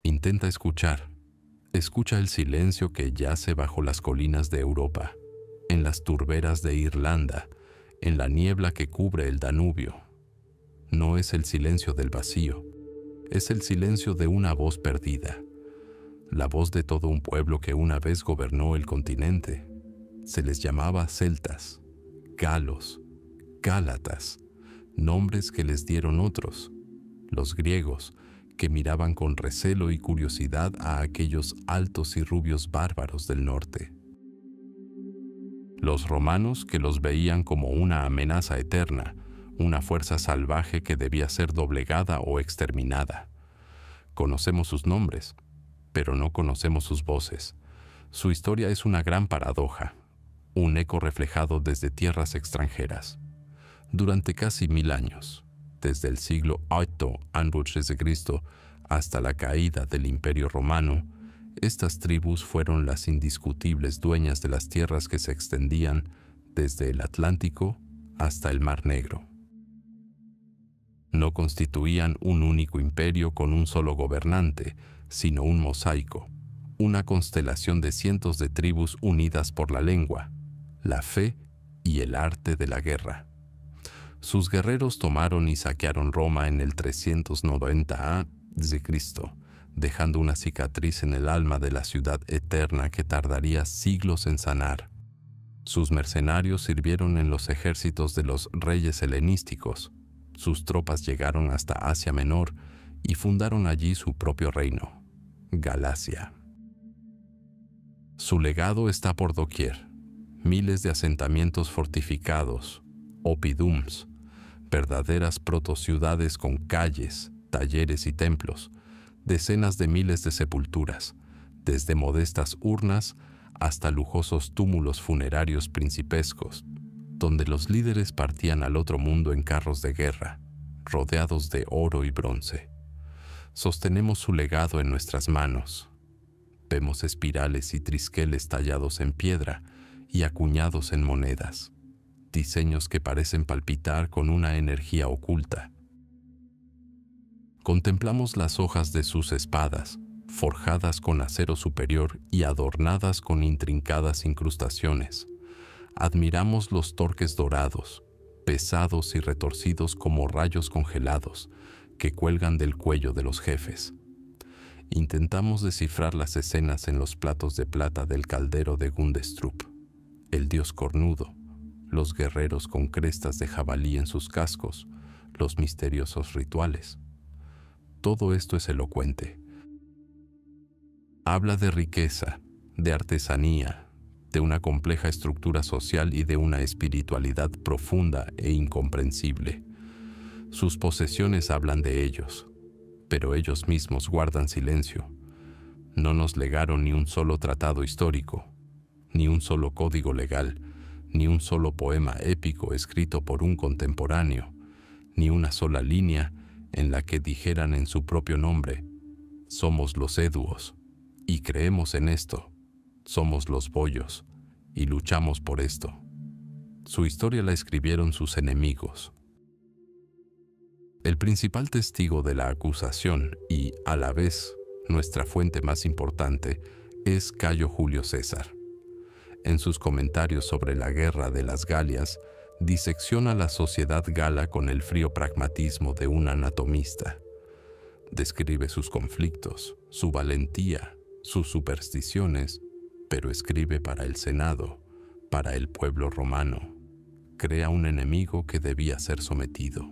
Intenta escuchar. Escucha el silencio que yace bajo las colinas de Europa, en las turberas de Irlanda, en la niebla que cubre el Danubio. No es el silencio del vacío, es el silencio de una voz perdida, la voz de todo un pueblo que una vez gobernó el continente. Se les llamaba celtas, galos, gálatas, nombres que les dieron otros, los griegos, que miraban con recelo y curiosidad a aquellos altos y rubios bárbaros del norte. Los romanos, que los veían como una amenaza eterna, una fuerza salvaje que debía ser doblegada o exterminada. Conocemos sus nombres, pero no conocemos sus voces. Su historia es una gran paradoja, un eco reflejado desde tierras extranjeras. Durante casi 1000 años, desde el siglo VIII a.C. hasta la caída del Imperio Romano, estas tribus fueron las indiscutibles dueñas de las tierras que se extendían desde el Atlántico hasta el Mar Negro. No constituían un único imperio con un solo gobernante, sino un mosaico, una constelación de cientos de tribus unidas por la lengua, la fe y el arte de la guerra. Sus guerreros tomaron y saquearon Roma en el 390 a.C., dejando una cicatriz en el alma de la ciudad eterna que tardaría siglos en sanar. Sus mercenarios sirvieron en los ejércitos de los reyes helenísticos. Sus tropas llegaron hasta Asia Menor y fundaron allí su propio reino, Galacia. Su legado está por doquier. Miles de asentamientos fortificados, oppidums, verdaderas protociudades con calles, talleres y templos, decenas de miles de sepulturas, desde modestas urnas hasta lujosos túmulos funerarios principescos, donde los líderes partían al otro mundo en carros de guerra, rodeados de oro y bronce. Sostenemos su legado en nuestras manos. Vemos espirales y trisqueles tallados en piedra y acuñados en monedas, diseños que parecen palpitar con una energía oculta. Contemplamos las hojas de sus espadas, forjadas con acero superior y adornadas con intrincadas incrustaciones. Admiramos los torques dorados, pesados y retorcidos como rayos congelados, que cuelgan del cuello de los jefes. Intentamos descifrar las escenas en los platos de plata del caldero de Gundestrup, el dios cornudo, los guerreros con crestas de jabalí en sus cascos, los misteriosos rituales. Todo esto es elocuente. Habla de riqueza, de artesanía, de una compleja estructura social y de una espiritualidad profunda e incomprensible. Sus posesiones hablan de ellos, pero ellos mismos guardan silencio. No nos legaron ni un solo tratado histórico, ni un solo código legal, ni un solo poema épico escrito por un contemporáneo, ni una sola línea en la que dijeran en su propio nombre: somos los eduos, y creemos en esto, somos los boyos, y luchamos por esto. Su historia la escribieron sus enemigos. El principal testigo de la acusación y, a la vez, nuestra fuente más importante, es Cayo Julio César. En sus comentarios sobre la guerra de las Galias, disecciona la sociedad gala con el frío pragmatismo de un anatomista. Describe sus conflictos, su valentía, sus supersticiones, pero escribe para el Senado, para el pueblo romano. Crea un enemigo que debía ser sometido.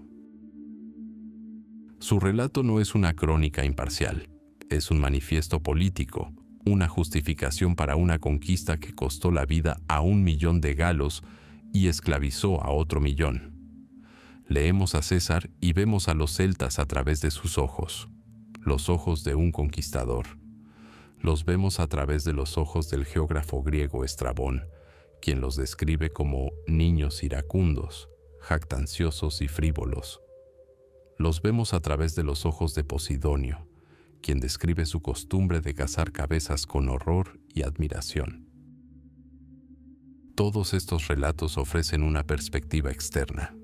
Su relato no es una crónica imparcial, es un manifiesto político, una justificación para una conquista que costó la vida a 1 millón de galos y esclavizó a otro 1 millón. Leemos a César y vemos a los celtas a través de sus ojos, los ojos de un conquistador. Los vemos a través de los ojos del geógrafo griego Estrabón, quien los describe como niños iracundos, jactanciosos y frívolos. Los vemos a través de los ojos de Posidonio, quien describe su costumbre de cazar cabezas con horror y admiración. Todos estos relatos ofrecen una perspectiva externa,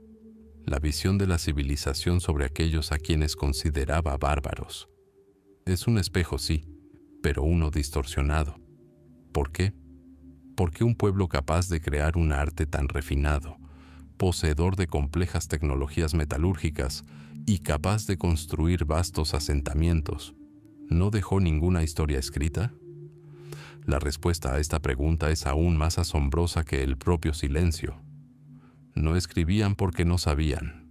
la visión de la civilización sobre aquellos a quienes consideraba bárbaros. Es un espejo, sí, pero uno distorsionado. ¿Por qué? Porque un pueblo capaz de crear un arte tan refinado, poseedor de complejas tecnologías metalúrgicas y capaz de construir vastos asentamientos, ¿no dejó ninguna historia escrita? La respuesta a esta pregunta es aún más asombrosa que el propio silencio. No escribían porque no sabían.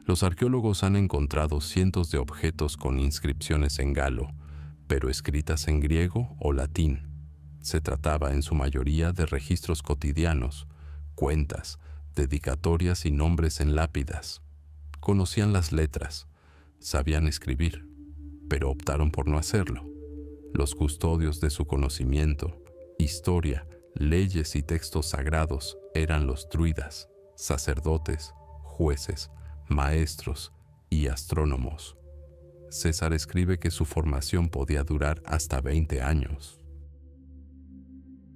Los arqueólogos han encontrado cientos de objetos con inscripciones en galo, pero escritas en griego o latín. Se trataba en su mayoría de registros cotidianos, cuentas, dedicatorias y nombres en lápidas. Conocían las letras, sabían escribir, pero optaron por no hacerlo. Los custodios de su conocimiento, historia, leyes y textos sagrados eran los druidas, sacerdotes, jueces, maestros y astrónomos. César escribe que su formación podía durar hasta 20 años.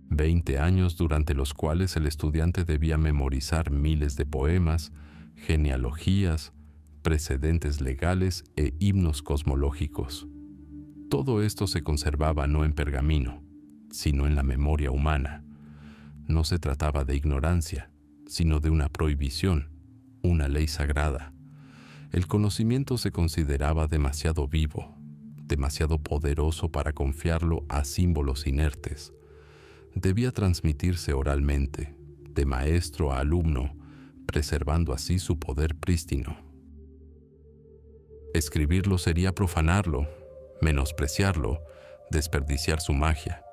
20 años durante los cuales el estudiante debía memorizar miles de poemas, genealogías, precedentes legales e himnos cosmológicos. Todo esto se conservaba no en pergamino, sino en la memoria humana. No se trataba de ignorancia, sino de una prohibición, una ley sagrada. El conocimiento se consideraba demasiado vivo, demasiado poderoso para confiarlo a símbolos inertes. Debía transmitirse oralmente, de maestro a alumno, preservando así su poder prístino. Escribirlo sería profanarlo, menospreciarlo, desperdiciar su magia.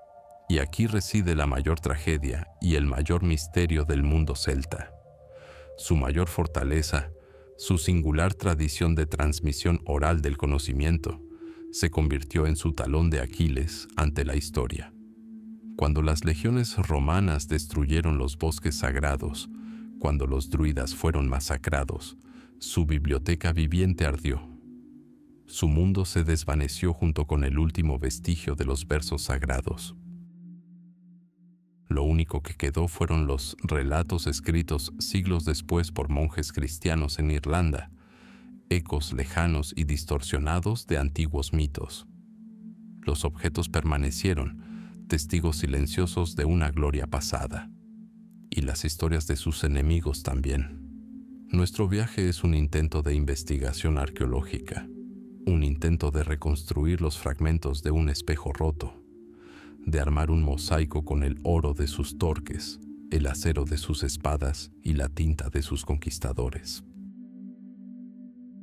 Y aquí reside la mayor tragedia y el mayor misterio del mundo celta. Su mayor fortaleza, su singular tradición de transmisión oral del conocimiento, se convirtió en su talón de Aquiles ante la historia. Cuando las legiones romanas destruyeron los bosques sagrados, cuando los druidas fueron masacrados, su biblioteca viviente ardió. Su mundo se desvaneció junto con el último vestigio de los versos sagrados. Lo único que quedó fueron los relatos escritos siglos después por monjes cristianos en Irlanda, ecos lejanos y distorsionados de antiguos mitos. Los objetos permanecieron, testigos silenciosos de una gloria pasada, y las historias de sus enemigos también. Nuestro viaje es un intento de investigación arqueológica, un intento de reconstruir los fragmentos de un espejo roto, de armar un mosaico con el oro de sus torques, el acero de sus espadas y la tinta de sus conquistadores.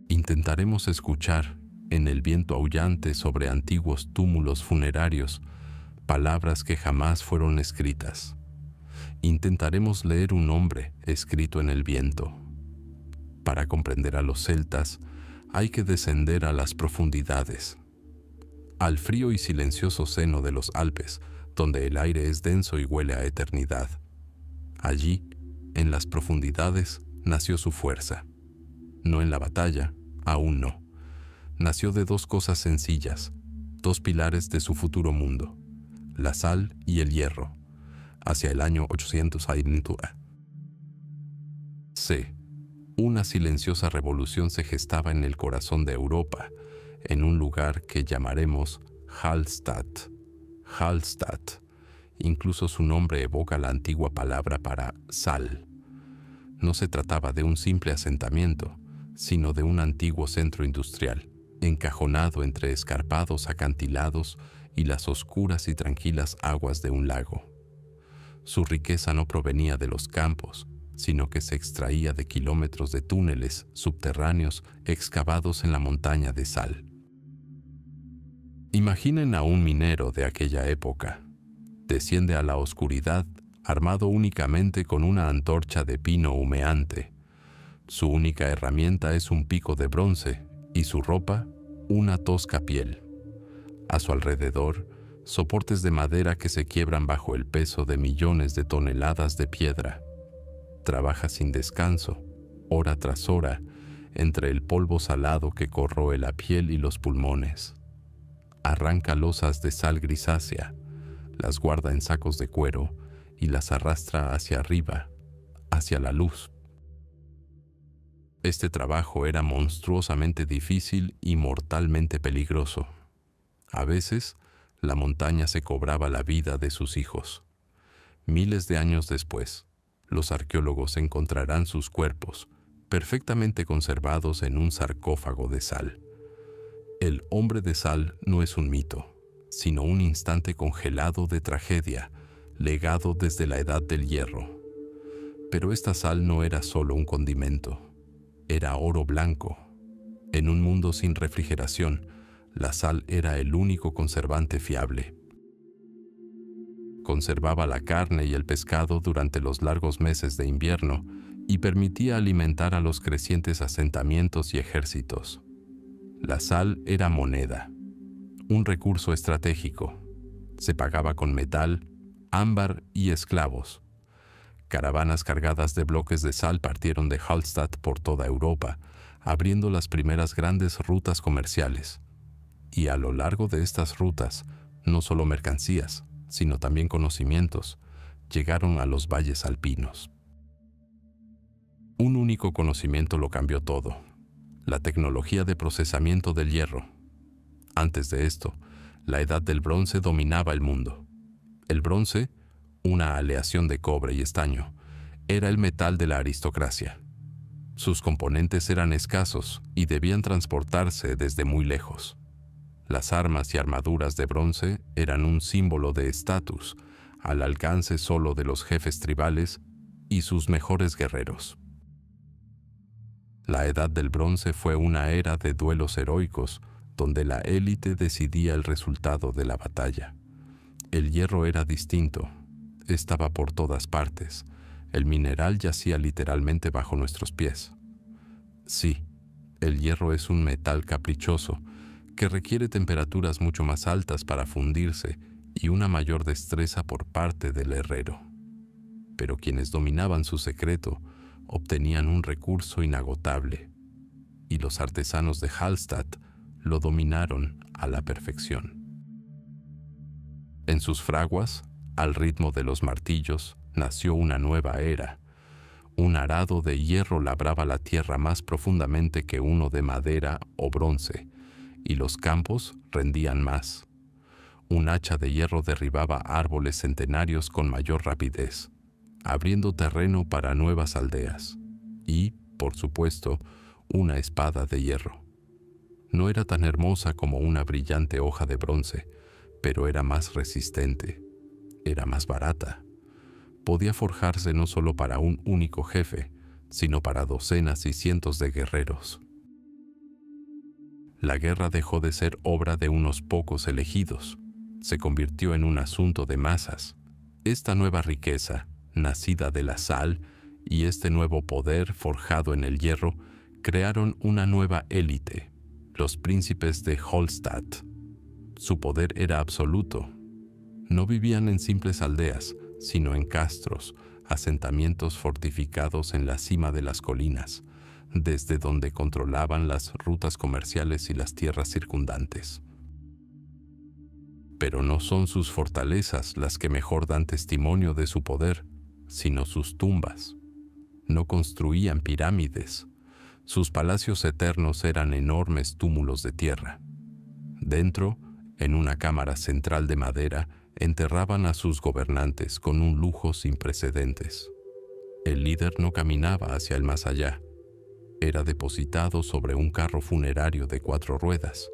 Intentaremos escuchar, en el viento aullante sobre antiguos túmulos funerarios, palabras que jamás fueron escritas. Intentaremos leer un nombre escrito en el viento. Para comprender a los celtas, hay que descender a las profundidades, al frío y silencioso seno de los Alpes, donde el aire es denso y huele a eternidad. Allí, en las profundidades, nació su fuerza. No en la batalla, aún no. Nació de dos cosas sencillas, dos pilares de su futuro mundo, la sal y el hierro, hacia el año 800 a.C. C. Una silenciosa revolución se gestaba en el corazón de Europa, en un lugar que llamaremos Hallstatt. Hallstatt. Incluso su nombre evoca la antigua palabra para sal. No se trataba de un simple asentamiento, sino de un antiguo centro industrial, encajonado entre escarpados acantilados y las oscuras y tranquilas aguas de un lago. Su riqueza no provenía de los campos, sino que se extraía de kilómetros de túneles subterráneos excavados en la montaña de sal. Imaginen a un minero de aquella época. Desciende a la oscuridad armado únicamente con una antorcha de pino humeante. Su única herramienta es un pico de bronce y su ropa, una tosca piel. A su alrededor, soportes de madera que se quiebran bajo el peso de millones de toneladas de piedra. Trabaja sin descanso, hora tras hora, entre el polvo salado que corroe la piel y los pulmones. Arranca losas de sal grisácea, las guarda en sacos de cuero y las arrastra hacia arriba, hacia la luz. Este trabajo era monstruosamente difícil y mortalmente peligroso. A veces, la montaña se cobraba la vida de sus hijos. Miles de años después, los arqueólogos encontrarán sus cuerpos, perfectamente conservados en un sarcófago de sal. El hombre de sal no es un mito, sino un instante congelado de tragedia, legado desde la Edad del Hierro. Pero esta sal no era solo un condimento, era oro blanco. En un mundo sin refrigeración, la sal era el único conservante fiable. Conservaba la carne y el pescado durante los largos meses de invierno y permitía alimentar a los crecientes asentamientos y ejércitos. La sal era moneda, un recurso estratégico. Se pagaba con metal, ámbar y esclavos. Caravanas cargadas de bloques de sal partieron de Hallstatt por toda Europa, abriendo las primeras grandes rutas comerciales. Y a lo largo de estas rutas, no solo mercancías, sino también conocimientos, llegaron a los valles alpinos. Un único conocimiento lo cambió todo: la tecnología de procesamiento del hierro. Antes de esto, la Edad del Bronce dominaba el mundo. El bronce, una aleación de cobre y estaño, era el metal de la aristocracia. Sus componentes eran escasos y debían transportarse desde muy lejos. Las armas y armaduras de bronce eran un símbolo de estatus, al alcance solo de los jefes tribales y sus mejores guerreros. La Edad del Bronce fue una era de duelos heroicos, donde la élite decidía el resultado de la batalla. El hierro era distinto, estaba por todas partes. El mineral yacía literalmente bajo nuestros pies. Sí, el hierro es un metal caprichoso, que requiere temperaturas mucho más altas para fundirse y una mayor destreza por parte del herrero. Pero quienes dominaban su secreto obtenían un recurso inagotable, y los artesanos de Hallstatt lo dominaron a la perfección. En sus fraguas, al ritmo de los martillos, nació una nueva era. Un arado de hierro labraba la tierra más profundamente que uno de madera o bronce, y los campos rendían más. Un hacha de hierro derribaba árboles centenarios con mayor rapidez, abriendo terreno para nuevas aldeas. Y, por supuesto, una espada de hierro. No era tan hermosa como una brillante hoja de bronce, pero era más resistente, era más barata. Podía forjarse no solo para un único jefe, sino para docenas y cientos de guerreros. La guerra dejó de ser obra de unos pocos elegidos. Se convirtió en un asunto de masas. Esta nueva riqueza, nacida de la sal, y este nuevo poder forjado en el hierro, crearon una nueva élite, los príncipes de Hallstatt. Su poder era absoluto. No vivían en simples aldeas, sino en castros, asentamientos fortificados en la cima de las colinas, desde donde controlaban las rutas comerciales y las tierras circundantes. Pero no son sus fortalezas las que mejor dan testimonio de su poder, sino sus tumbas. No construían pirámides. Sus palacios eternos eran enormes túmulos de tierra. Dentro, en una cámara central de madera, enterraban a sus gobernantes con un lujo sin precedentes. El líder no caminaba hacia el más allá. Era depositado sobre un carro funerario de 4 ruedas,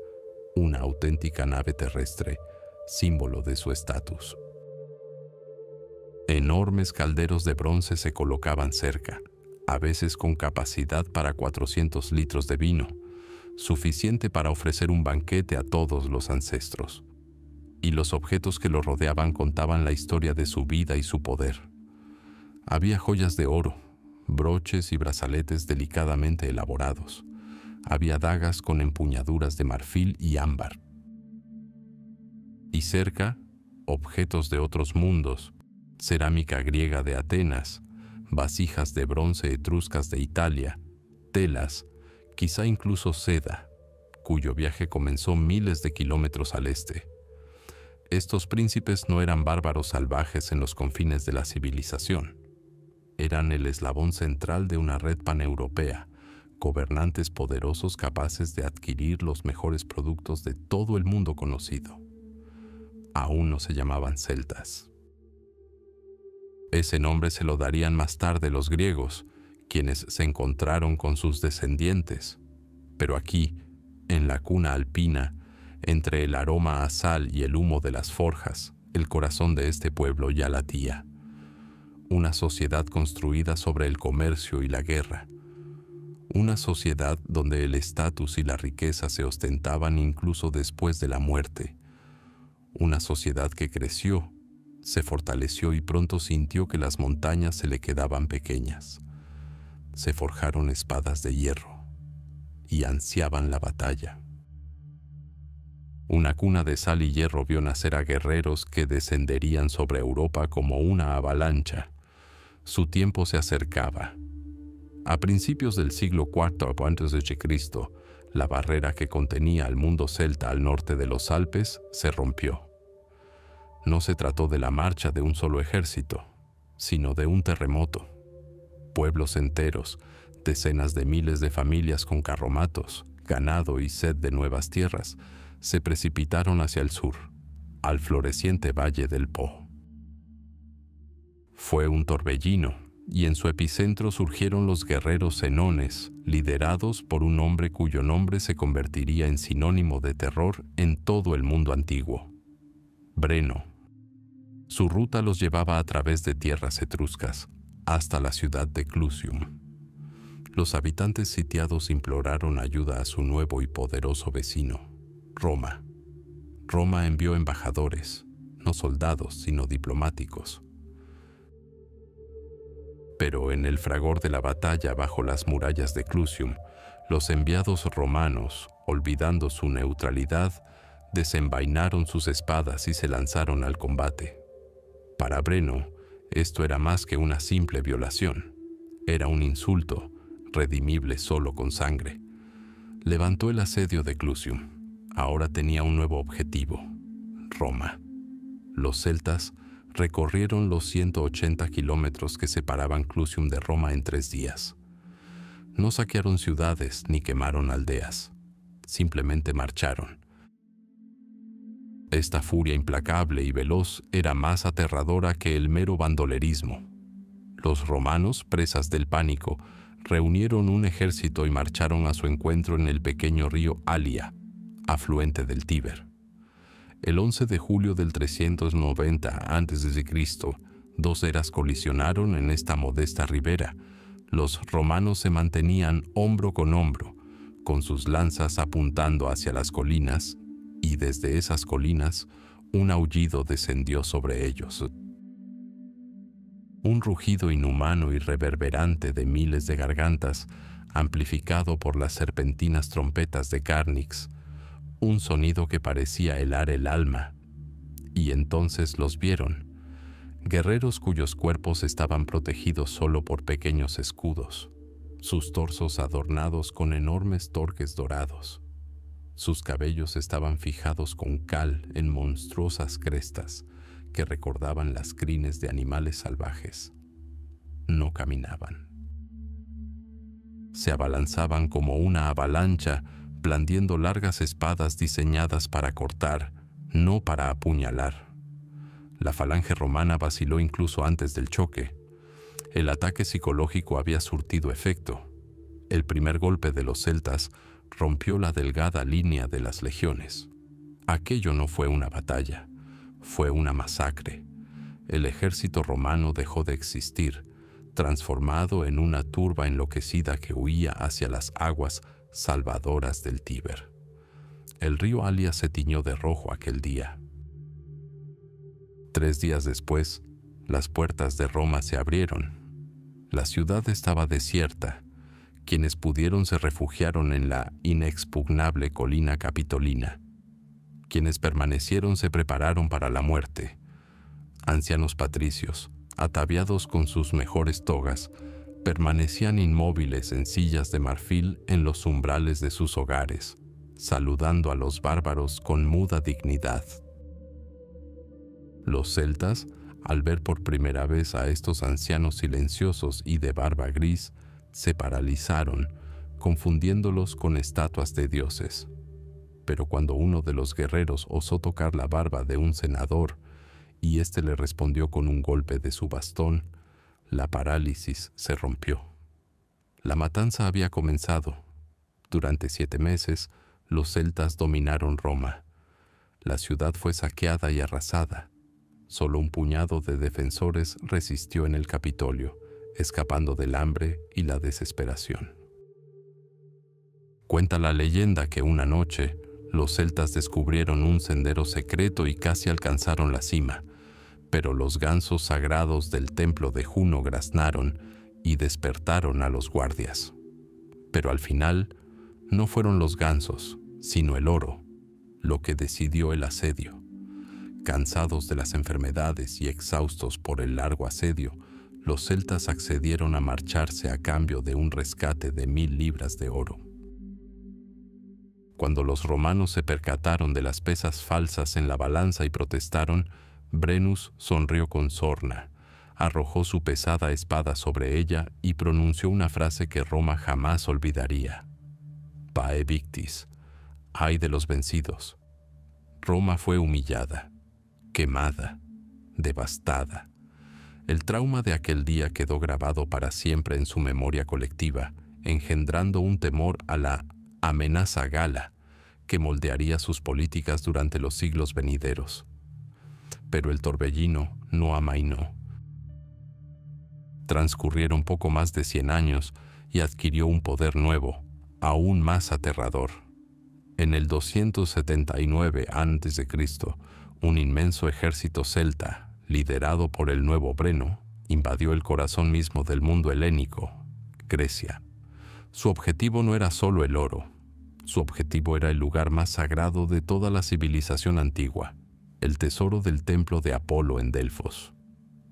una auténtica nave terrestre, símbolo de su estatus. Enormes calderos de bronce se colocaban cerca, a veces con capacidad para 400 litros de vino, suficiente para ofrecer un banquete a todos los ancestros. Y los objetos que lo rodeaban contaban la historia de su vida y su poder. Había joyas de oro, broches y brazaletes delicadamente elaborados. Había dagas con empuñaduras de marfil y ámbar. Y cerca, objetos de otros mundos, cerámica griega de Atenas, vasijas de bronce etruscas de Italia, telas, quizá incluso seda, cuyo viaje comenzó miles de kilómetros al este. Estos príncipes no eran bárbaros salvajes en los confines de la civilización. Eran el eslabón central de una red paneuropea, gobernantes poderosos capaces de adquirir los mejores productos de todo el mundo conocido. Aún no se llamaban celtas. Ese nombre se lo darían más tarde los griegos, quienes se encontraron con sus descendientes. Pero aquí, en la cuna alpina, entre el aroma a sal y el humo de las forjas, el corazón de este pueblo ya latía. Una sociedad construida sobre el comercio y la guerra. Una sociedad donde el estatus y la riqueza se ostentaban incluso después de la muerte. Una sociedad que creció, se fortaleció y pronto sintió que las montañas se le quedaban pequeñas. Se forjaron espadas de hierro y ansiaban la batalla. Una cuna de sal y hierro vio nacer a guerreros que descenderían sobre Europa como una avalancha. Su tiempo se acercaba. A principios del siglo IV a.C., la barrera que contenía al mundo celta al norte de los Alpes se rompió. No se trató de la marcha de un solo ejército, sino de un terremoto. Pueblos enteros, decenas de miles de familias con carromatos, ganado y sed de nuevas tierras, se precipitaron hacia el sur, al floreciente valle del Po. Fue un torbellino, y en su epicentro surgieron los guerreros senones, liderados por un hombre cuyo nombre se convertiría en sinónimo de terror en todo el mundo antiguo: Breno. Su ruta los llevaba a través de tierras etruscas, hasta la ciudad de Clusium. Los habitantes sitiados imploraron ayuda a su nuevo y poderoso vecino, Roma. Roma envió embajadores, no soldados, sino diplomáticos. Pero en el fragor de la batalla bajo las murallas de Clusium, los enviados romanos, olvidando su neutralidad, desenvainaron sus espadas y se lanzaron al combate. Para Breno, esto era más que una simple violación. Era un insulto, redimible solo con sangre. Levantó el asedio de Clusium. Ahora tenía un nuevo objetivo: Roma. Los celtas recorrieron los 180 kilómetros que separaban Clusium de Roma en 3 días. No saquearon ciudades ni quemaron aldeas. Simplemente marcharon. Esta furia implacable y veloz era más aterradora que el mero bandolerismo. Los romanos, presas del pánico, reunieron un ejército y marcharon a su encuentro en el pequeño río Alia, afluente del Tíber. El 11 de julio del 390 a.C., 2 eras colisionaron en esta modesta ribera. Los romanos se mantenían hombro con hombro, con sus lanzas apuntando hacia las colinas, y desde esas colinas un aullido descendió sobre ellos. Un rugido inhumano y reverberante de miles de gargantas, amplificado por las serpentinas trompetas de Carnix, un sonido que parecía helar el alma. Y entonces los vieron, guerreros cuyos cuerpos estaban protegidos solo por pequeños escudos, sus torsos adornados con enormes torques dorados. Sus cabellos estaban fijados con cal en monstruosas crestas que recordaban las crines de animales salvajes. No caminaban. Se abalanzaban como una avalancha, blandiendo largas espadas diseñadas para cortar, no para apuñalar. La falange romana vaciló incluso antes del choque. El ataque psicológico había surtido efecto. El primer golpe de los celtas rompió la delgada línea de las legiones. Aquello no fue una batalla, fue una masacre. El ejército romano dejó de existir, transformado en una turba enloquecida que huía hacia las aguas salvadoras del Tíber. El río Alia se tiñó de rojo aquel día. 3 días después, las puertas de Roma se abrieron. La ciudad estaba desierta. Quienes pudieron se refugiaron en la inexpugnable colina capitolina. Quienes permanecieron se prepararon para la muerte. Ancianos patricios, ataviados con sus mejores togas, permanecían inmóviles en sillas de marfil en los umbrales de sus hogares, saludando a los bárbaros con muda dignidad. Los celtas, al ver por primera vez a estos ancianos silenciosos y de barba gris, se paralizaron, confundiéndolos con estatuas de dioses. Pero cuando uno de los guerreros osó tocar la barba de un senador y éste le respondió con un golpe de su bastón, la parálisis se rompió. La matanza había comenzado. Durante 7 meses, los celtas dominaron Roma. La ciudad fue saqueada y arrasada. Solo un puñado de defensores resistió en el Capitolio, escapando del hambre y la desesperación. Cuenta la leyenda que una noche, los celtas descubrieron un sendero secreto y casi alcanzaron la cima, pero los gansos sagrados del templo de Juno graznaron y despertaron a los guardias. Pero al final, no fueron los gansos, sino el oro, lo que decidió el asedio. Cansados de las enfermedades y exhaustos por el largo asedio, los celtas accedieron a marcharse a cambio de un rescate de 1000 libras de oro. Cuando los romanos se percataron de las pesas falsas en la balanza y protestaron, Brennus sonrió con sorna, arrojó su pesada espada sobre ella y pronunció una frase que Roma jamás olvidaría. Pae victis, ay de los vencidos. Roma fue humillada, quemada, devastada. El trauma de aquel día quedó grabado para siempre en su memoria colectiva, engendrando un temor a la amenaza gala que moldearía sus políticas durante los siglos venideros. Pero el torbellino no amainó. Transcurrieron poco más de 100 años y adquirió un poder nuevo, aún más aterrador. En el 279 a.C., un inmenso ejército celta, liderado por el nuevo Breno, invadió el corazón mismo del mundo helénico, Grecia. Su objetivo no era solo el oro. Su objetivo era el lugar más sagrado de toda la civilización antigua, el tesoro del templo de Apolo en Delfos.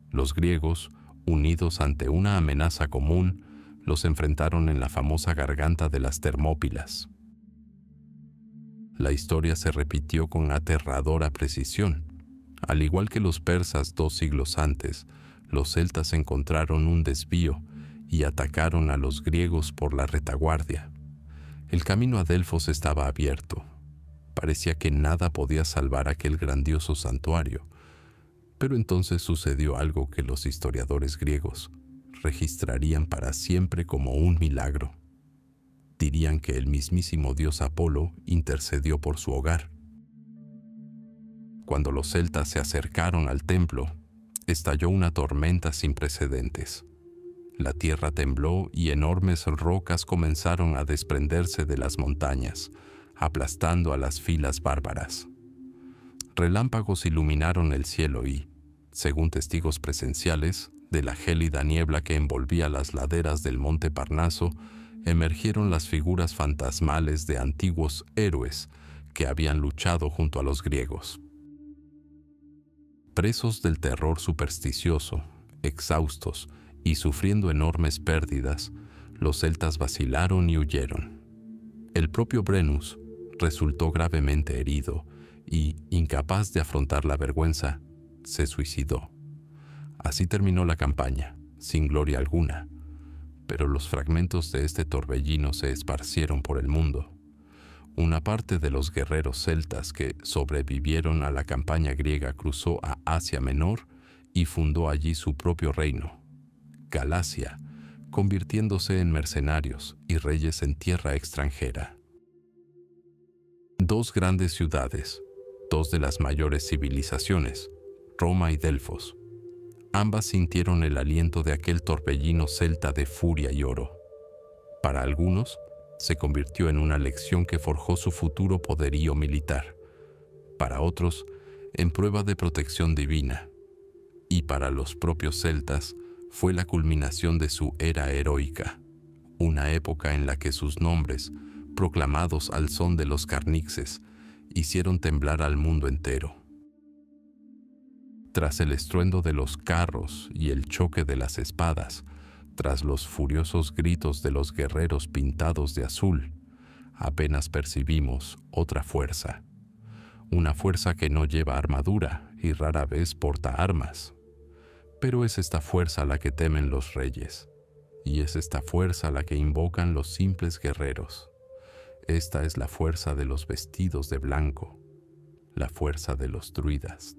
Los griegos, unidos ante una amenaza común, los enfrentaron en la famosa garganta de las Termópilas. La historia se repitió con aterradora precisión. Al igual que los persas 2 siglos antes, los celtas encontraron un desvío y atacaron a los griegos por la retaguardia. El camino a Delfos estaba abierto. Parecía que nada podía salvar aquel grandioso santuario. Pero entonces sucedió algo que los historiadores griegos registrarían para siempre como un milagro. Dirían que el mismísimo dios Apolo intercedió por su hogar. Cuando los celtas se acercaron al templo, estalló una tormenta sin precedentes. La tierra tembló y enormes rocas comenzaron a desprenderse de las montañas, aplastando a las filas bárbaras. Relámpagos iluminaron el cielo y, según testigos presenciales, de la gélida niebla que envolvía las laderas del monte Parnaso, emergieron las figuras fantasmales de antiguos héroes que habían luchado junto a los griegos. Presos del terror supersticioso, exhaustos y sufriendo enormes pérdidas, los celtas vacilaron y huyeron. El propio Brennus resultó gravemente herido y, incapaz de afrontar la vergüenza, se suicidó. Así terminó la campaña, sin gloria alguna, pero los fragmentos de este torbellino se esparcieron por el mundo. Una parte de los guerreros celtas que sobrevivieron a la campaña griega cruzó a Asia Menor y fundó allí su propio reino, Galacia, convirtiéndose en mercenarios y reyes en tierra extranjera. 2 grandes ciudades, 2 de las mayores civilizaciones, Roma y Delfos. Ambas sintieron el aliento de aquel torbellino celta de furia y oro. Para algunos, se convirtió en una lección que forjó su futuro poderío militar. Para otros, en prueba de protección divina. Y para los propios celtas, fue la culminación de su era heroica, una época en la que sus nombres, proclamados al son de los carnixes, hicieron temblar al mundo entero. Tras el estruendo de los carros y el choque de las espadas, tras los furiosos gritos de los guerreros pintados de azul, apenas percibimos otra fuerza. Una fuerza que no lleva armadura y rara vez porta armas. Pero es esta fuerza la que temen los reyes, y es esta fuerza la que invocan los simples guerreros. Esta es la fuerza de los vestidos de blanco, la fuerza de los druidas.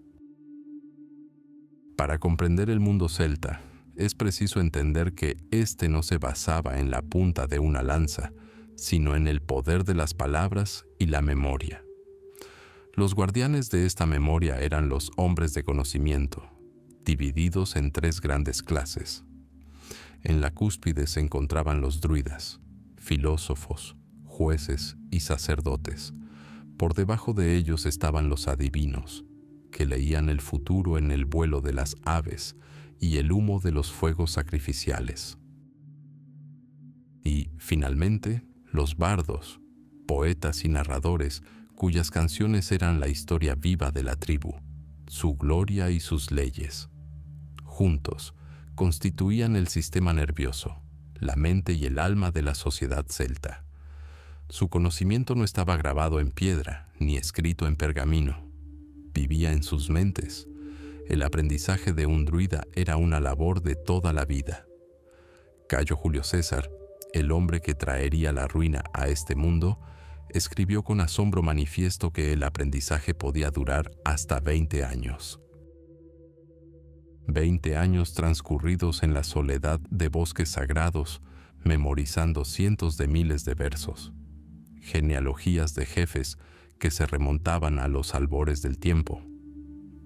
Para comprender el mundo celta, es preciso entender que éste no se basaba en la punta de una lanza, sino en el poder de las palabras y la memoria. Los guardianes de esta memoria eran los hombres de conocimiento, divididos en tres grandes clases. En la cúspide se encontraban los druidas, filósofos, jueces y sacerdotes. Por debajo de ellos estaban los adivinos, que leían el futuro en el vuelo de las aves y el humo de los fuegos sacrificiales. Y, finalmente, los bardos, poetas y narradores, cuyas canciones eran la historia viva de la tribu, su gloria y sus leyes. Juntos, constituían el sistema nervioso, la mente y el alma de la sociedad celta. Su conocimiento no estaba grabado en piedra ni escrito en pergamino. Vivía en sus mentes. El aprendizaje de un druida era una labor de toda la vida. Cayo Julio César, el hombre que traería la ruina a este mundo, escribió con asombro manifiesto que el aprendizaje podía durar hasta 20 años. 20 años transcurridos en la soledad de bosques sagrados, memorizando cientos de miles de versos, genealogías de jefes que se remontaban a los albores del tiempo,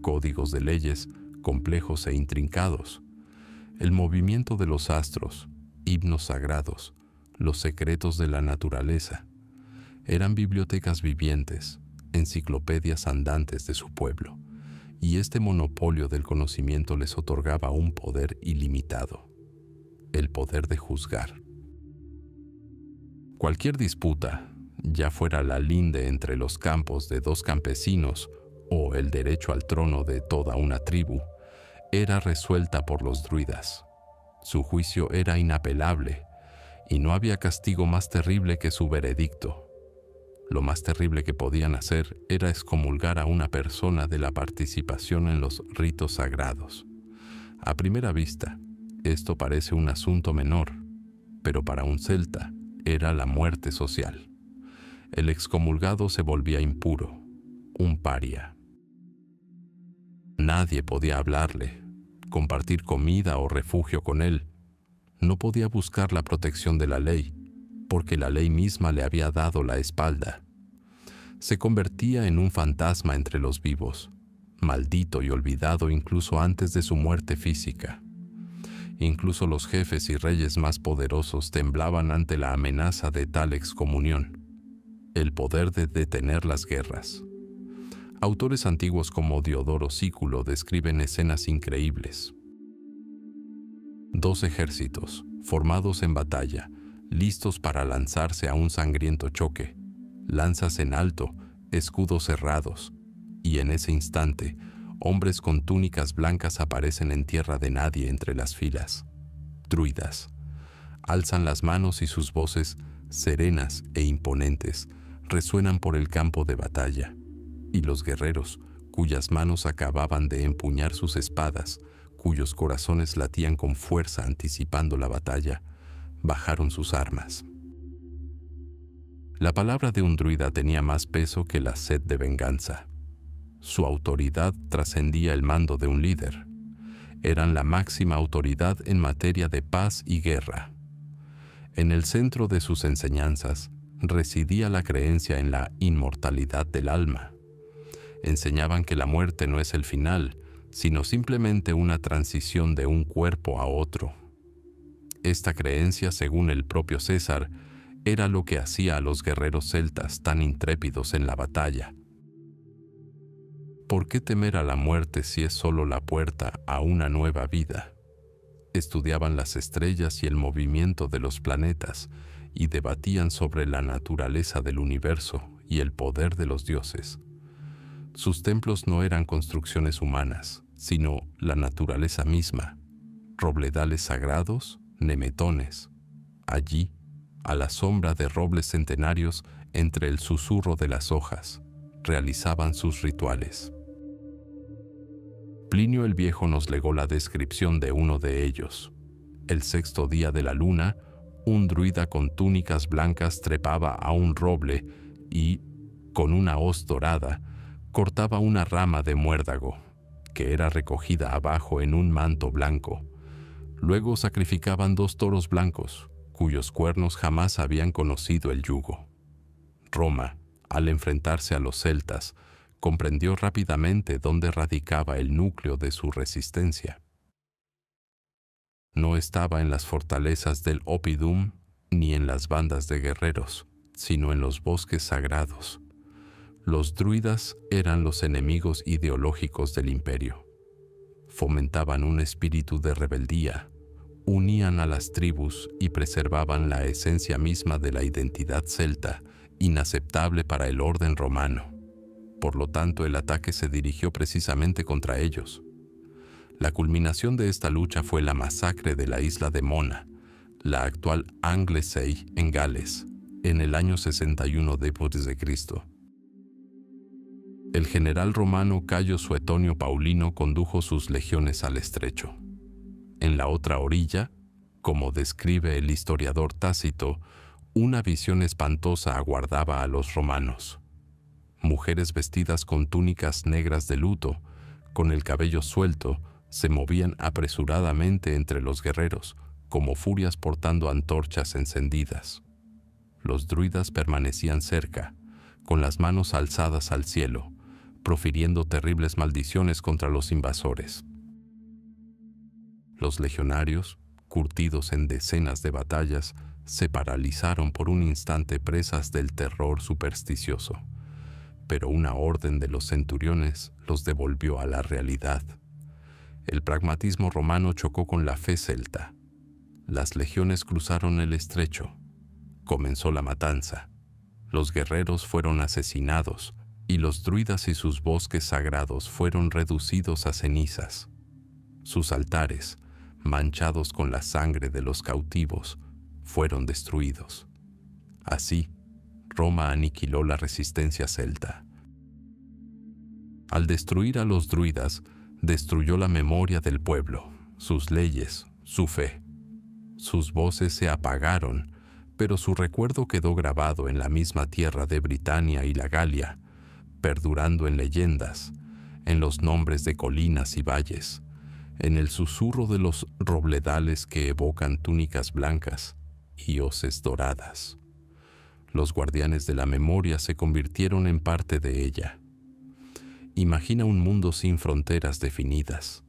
códigos de leyes complejos e intrincados, el movimiento de los astros, himnos sagrados, los secretos de la naturaleza. Eran bibliotecas vivientes, enciclopedias andantes de su pueblo, y este monopolio del conocimiento les otorgaba un poder ilimitado, el poder de juzgar. Cualquier disputa, ya fuera la linde entre los campos de dos campesinos o el derecho al trono de toda una tribu, era resuelta por los druidas. Su juicio era inapelable y no había castigo más terrible que su veredicto. Lo más terrible que podían hacer era excomulgar a una persona de la participación en los ritos sagrados. A primera vista, esto parece un asunto menor, pero para un celta era la muerte social. El excomulgado se volvía impuro, un paria. Nadie podía hablarle, compartir comida o refugio con él. No podía buscar la protección de la ley, porque la ley misma le había dado la espalda. Se convertía en un fantasma entre los vivos, maldito y olvidado incluso antes de su muerte física. Incluso los jefes y reyes más poderosos temblaban ante la amenaza de tal excomunión, el poder de detener las guerras. Autores antiguos como Diodoro Sículo describen escenas increíbles. 2 ejércitos, formados en batalla, listos para lanzarse a un sangriento choque, lanzas en alto, escudos cerrados, y en ese instante, hombres con túnicas blancas aparecen en tierra de nadie entre las filas. Druidas. Alzan las manos y sus voces, serenas e imponentes, resuenan por el campo de batalla, y los guerreros, cuyas manos acababan de empuñar sus espadas, cuyos corazones latían con fuerza anticipando la batalla, bajaron sus armas. La palabra de un druida tenía más peso que la sed de venganza. Su autoridad trascendía el mando de un líder. Eran la máxima autoridad en materia de paz y guerra. En el centro de sus enseñanzas residía la creencia en la inmortalidad del alma. Enseñaban que la muerte no es el final, sino simplemente una transición de un cuerpo a otro. Esta creencia, según el propio César, era lo que hacía a los guerreros celtas tan intrépidos en la batalla. ¿Por qué temer a la muerte si es solo la puerta a una nueva vida? Estudiaban las estrellas y el movimiento de los planetas y debatían sobre la naturaleza del universo y el poder de los dioses. Sus templos no eran construcciones humanas, sino la naturaleza misma, robledales sagrados, nemetones. Allí, a la sombra de robles centenarios, entre el susurro de las hojas, realizaban sus rituales. Plinio el Viejo nos legó la descripción de uno de ellos. el sexto día de la luna, un druida con túnicas blancas trepaba a un roble y, con una hoz dorada, cortaba una rama de muérdago, que era recogida abajo en un manto blanco. Luego sacrificaban 2 toros blancos, cuyos cuernos jamás habían conocido el yugo. Roma, al enfrentarse a los celtas, comprendió rápidamente dónde radicaba el núcleo de su resistencia. No estaba en las fortalezas del Oppidum ni en las bandas de guerreros, sino en los bosques sagrados. Los druidas eran los enemigos ideológicos del imperio. Fomentaban un espíritu de rebeldía, unían a las tribus y preservaban la esencia misma de la identidad celta, inaceptable para el orden romano. Por lo tanto, el ataque se dirigió precisamente contra ellos. La culminación de esta lucha fue la masacre de la isla de Mona, la actual Anglesey en Gales, en el año 61 d.C. El general romano Cayo Suetonio Paulino condujo sus legiones al estrecho. En la otra orilla, como describe el historiador Tácito, una visión espantosa aguardaba a los romanos. Mujeres vestidas con túnicas negras de luto, con el cabello suelto, se movían apresuradamente entre los guerreros, como furias portando antorchas encendidas. Los druidas permanecían cerca, con las manos alzadas al cielo, profiriendo terribles maldiciones contra los invasores. Los legionarios, curtidos en decenas de batallas, se paralizaron por un instante presas del terror supersticioso, pero una orden de los centuriones los devolvió a la realidad. El pragmatismo romano chocó con la fe celta. Las legiones cruzaron el estrecho. Comenzó la matanza. Los guerreros fueron asesinados y los druidas y sus bosques sagrados fueron reducidos a cenizas. Sus altares, manchados con la sangre de los cautivos, fueron destruidos. Así, Roma aniquiló la resistencia celta. Al destruir a los druidas, destruyó la memoria del pueblo, sus leyes, su fe. Sus voces se apagaron, pero su recuerdo quedó grabado en la misma tierra de Britania y la Galia, perdurando en leyendas, en los nombres de colinas y valles, en el susurro de los robledales que evocan túnicas blancas y hoces doradas. Los guardianes de la memoria se convirtieron en parte de ella. Imagina un mundo sin fronteras definidas.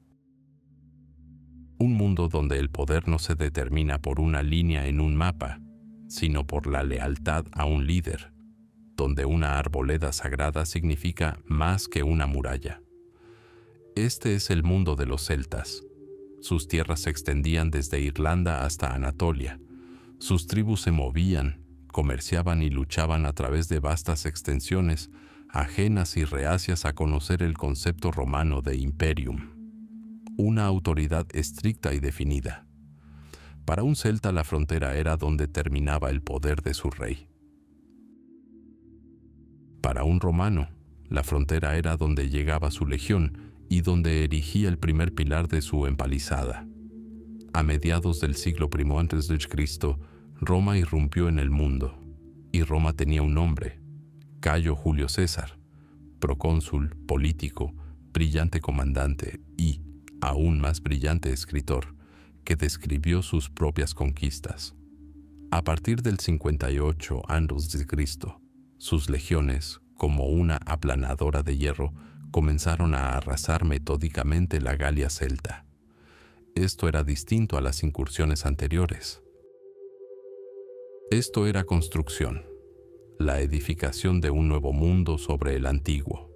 Un mundo donde el poder no se determina por una línea en un mapa, sino por la lealtad a un líder, donde una arboleda sagrada significa más que una muralla. Este es el mundo de los celtas. Sus tierras se extendían desde Irlanda hasta Anatolia. Sus tribus se movían, comerciaban y luchaban a través de vastas extensiones, ajenas y reacias a conocer el concepto romano de imperium, una autoridad estricta y definida. Para un celta la frontera era donde terminaba el poder de su rey. Para un romano, la frontera era donde llegaba su legión y donde erigía el primer pilar de su empalizada. A mediados del siglo I a.C., Roma irrumpió en el mundo, y Roma tenía un nombre: Cayo Julio César, procónsul, político, brillante comandante y, aún más brillante escritor, que describió sus propias conquistas. A partir del 58 a.C., sus legiones, como una aplanadora de hierro, comenzaron a arrasar metódicamente la Galia celta. Esto era distinto a las incursiones anteriores. Esto era construcción, la edificación de un nuevo mundo sobre el antiguo.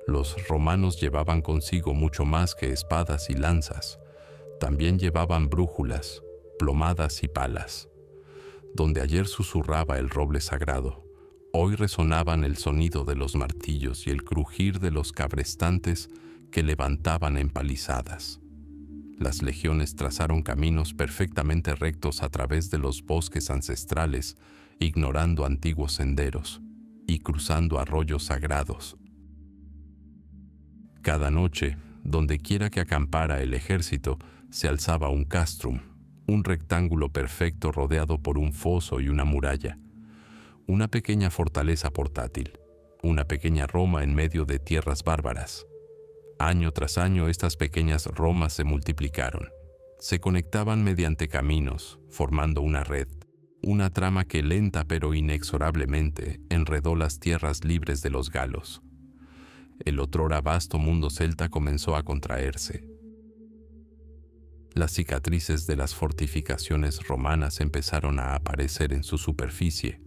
Los romanos llevaban consigo mucho más que espadas y lanzas. También llevaban brújulas, plomadas y palas. Donde ayer susurraba el roble sagrado, hoy resonaban el sonido de los martillos y el crujir de los cabrestantes que levantaban empalizadas. Las legiones trazaron caminos perfectamente rectos a través de los bosques ancestrales, ignorando antiguos senderos y cruzando arroyos sagrados. Cada noche, donde quiera que acampara el ejército, se alzaba un castrum, un rectángulo perfecto rodeado por un foso y una muralla, una pequeña fortaleza portátil, una pequeña Roma en medio de tierras bárbaras. Año tras año estas pequeñas Romas se multiplicaron. Se conectaban mediante caminos, formando una red, una trama que lenta pero inexorablemente enredó las tierras libres de los galos. El otrora vasto mundo celta comenzó a contraerse. Las cicatrices de las fortificaciones romanas empezaron a aparecer en su superficie.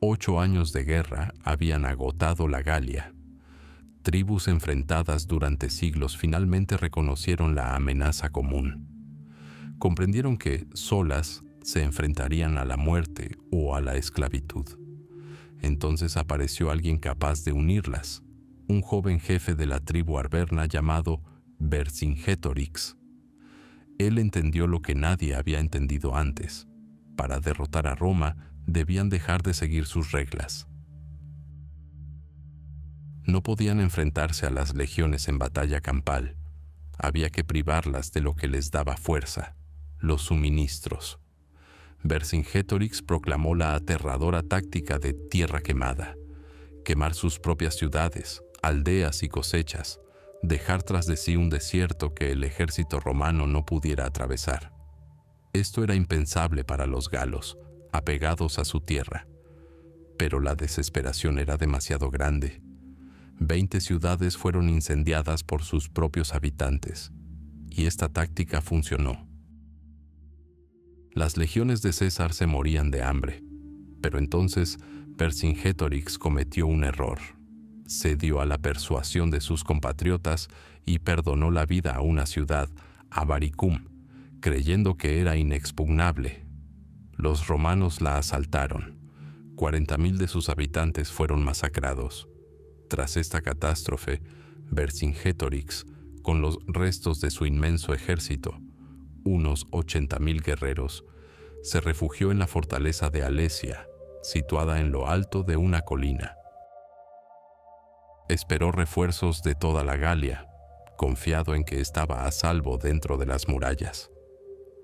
8 años de guerra habían agotado la Galia. Tribus enfrentadas durante siglos finalmente reconocieron la amenaza común. Comprendieron que, solas, se enfrentarían a la muerte o a la esclavitud. Entonces apareció alguien capaz de unirlas, un joven jefe de la tribu arverna llamado Vercingetorix. Él entendió lo que nadie había entendido antes. Para derrotar a Roma, debían dejar de seguir sus reglas. No podían enfrentarse a las legiones en batalla campal. Había que privarlas de lo que les daba fuerza, los suministros. Vercingetorix proclamó la aterradora táctica de tierra quemada: quemar sus propias ciudades, aldeas y cosechas, dejar tras de sí un desierto que el ejército romano no pudiera atravesar. Esto era impensable para los galos, apegados a su tierra. Pero la desesperación era demasiado grande. 20 ciudades fueron incendiadas por sus propios habitantes, y esta táctica funcionó. Las legiones de César se morían de hambre, pero entonces Vercingetorix cometió un error. Cedió a la persuasión de sus compatriotas y perdonó la vida a una ciudad, Avaricum, creyendo que era inexpugnable. Los romanos la asaltaron. 40.000 de sus habitantes fueron masacrados. Tras esta catástrofe, Vercingetorix, con los restos de su inmenso ejército, unos 80.000 guerreros, se refugió en la fortaleza de Alesia, situada en lo alto de una colina. Esperó refuerzos de toda la Galia, confiado en que estaba a salvo dentro de las murallas.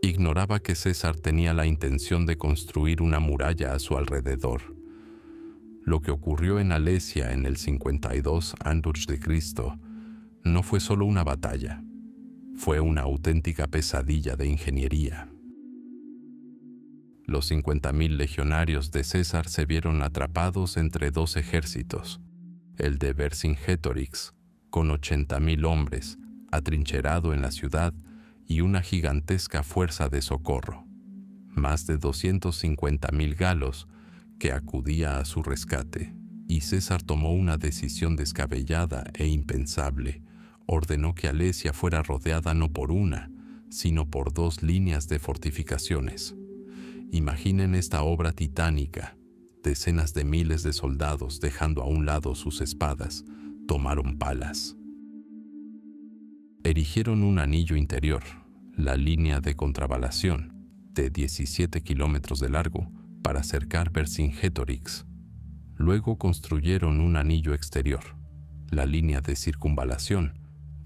Ignoraba que César tenía la intención de construir una muralla a su alrededor. Lo que ocurrió en Alesia en el 52 a.C. no fue solo una batalla, fue una auténtica pesadilla de ingeniería. Los 50.000 legionarios de César se vieron atrapados entre dos ejércitos, el de Vercingetorix, con 80.000 hombres, atrincherado en la ciudad, y una gigantesca fuerza de socorro, más de 250.000 galos, que acudía a su rescate, y César tomó una decisión descabellada e impensable. Ordenó que Alesia fuera rodeada no por una, sino por 2 líneas de fortificaciones. Imaginen esta obra titánica. Decenas de miles de soldados, dejando a un lado sus espadas, tomaron palas. Erigieron un anillo interior, la línea de contravalación, de 17 kilómetros de largo, para cercar Vercingetorix. Luego construyeron un anillo exterior, la línea de circunvalación,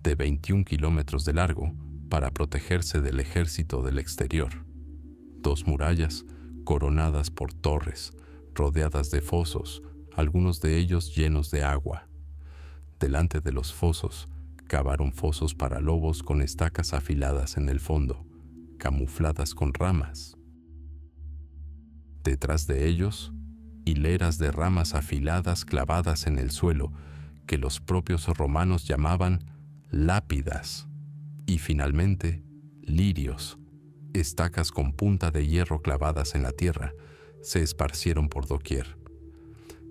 de 21 kilómetros de largo, para protegerse del ejército del exterior. 2 murallas, coronadas por torres, rodeadas de fosos, algunos de ellos llenos de agua. Delante de los fosos, cavaron fosos para lobos con estacas afiladas en el fondo, camufladas con ramas. Detrás de ellos, hileras de ramas afiladas clavadas en el suelo, que los propios romanos llamaban lápidas, y finalmente, lirios, estacas con punta de hierro clavadas en la tierra, se esparcieron por doquier.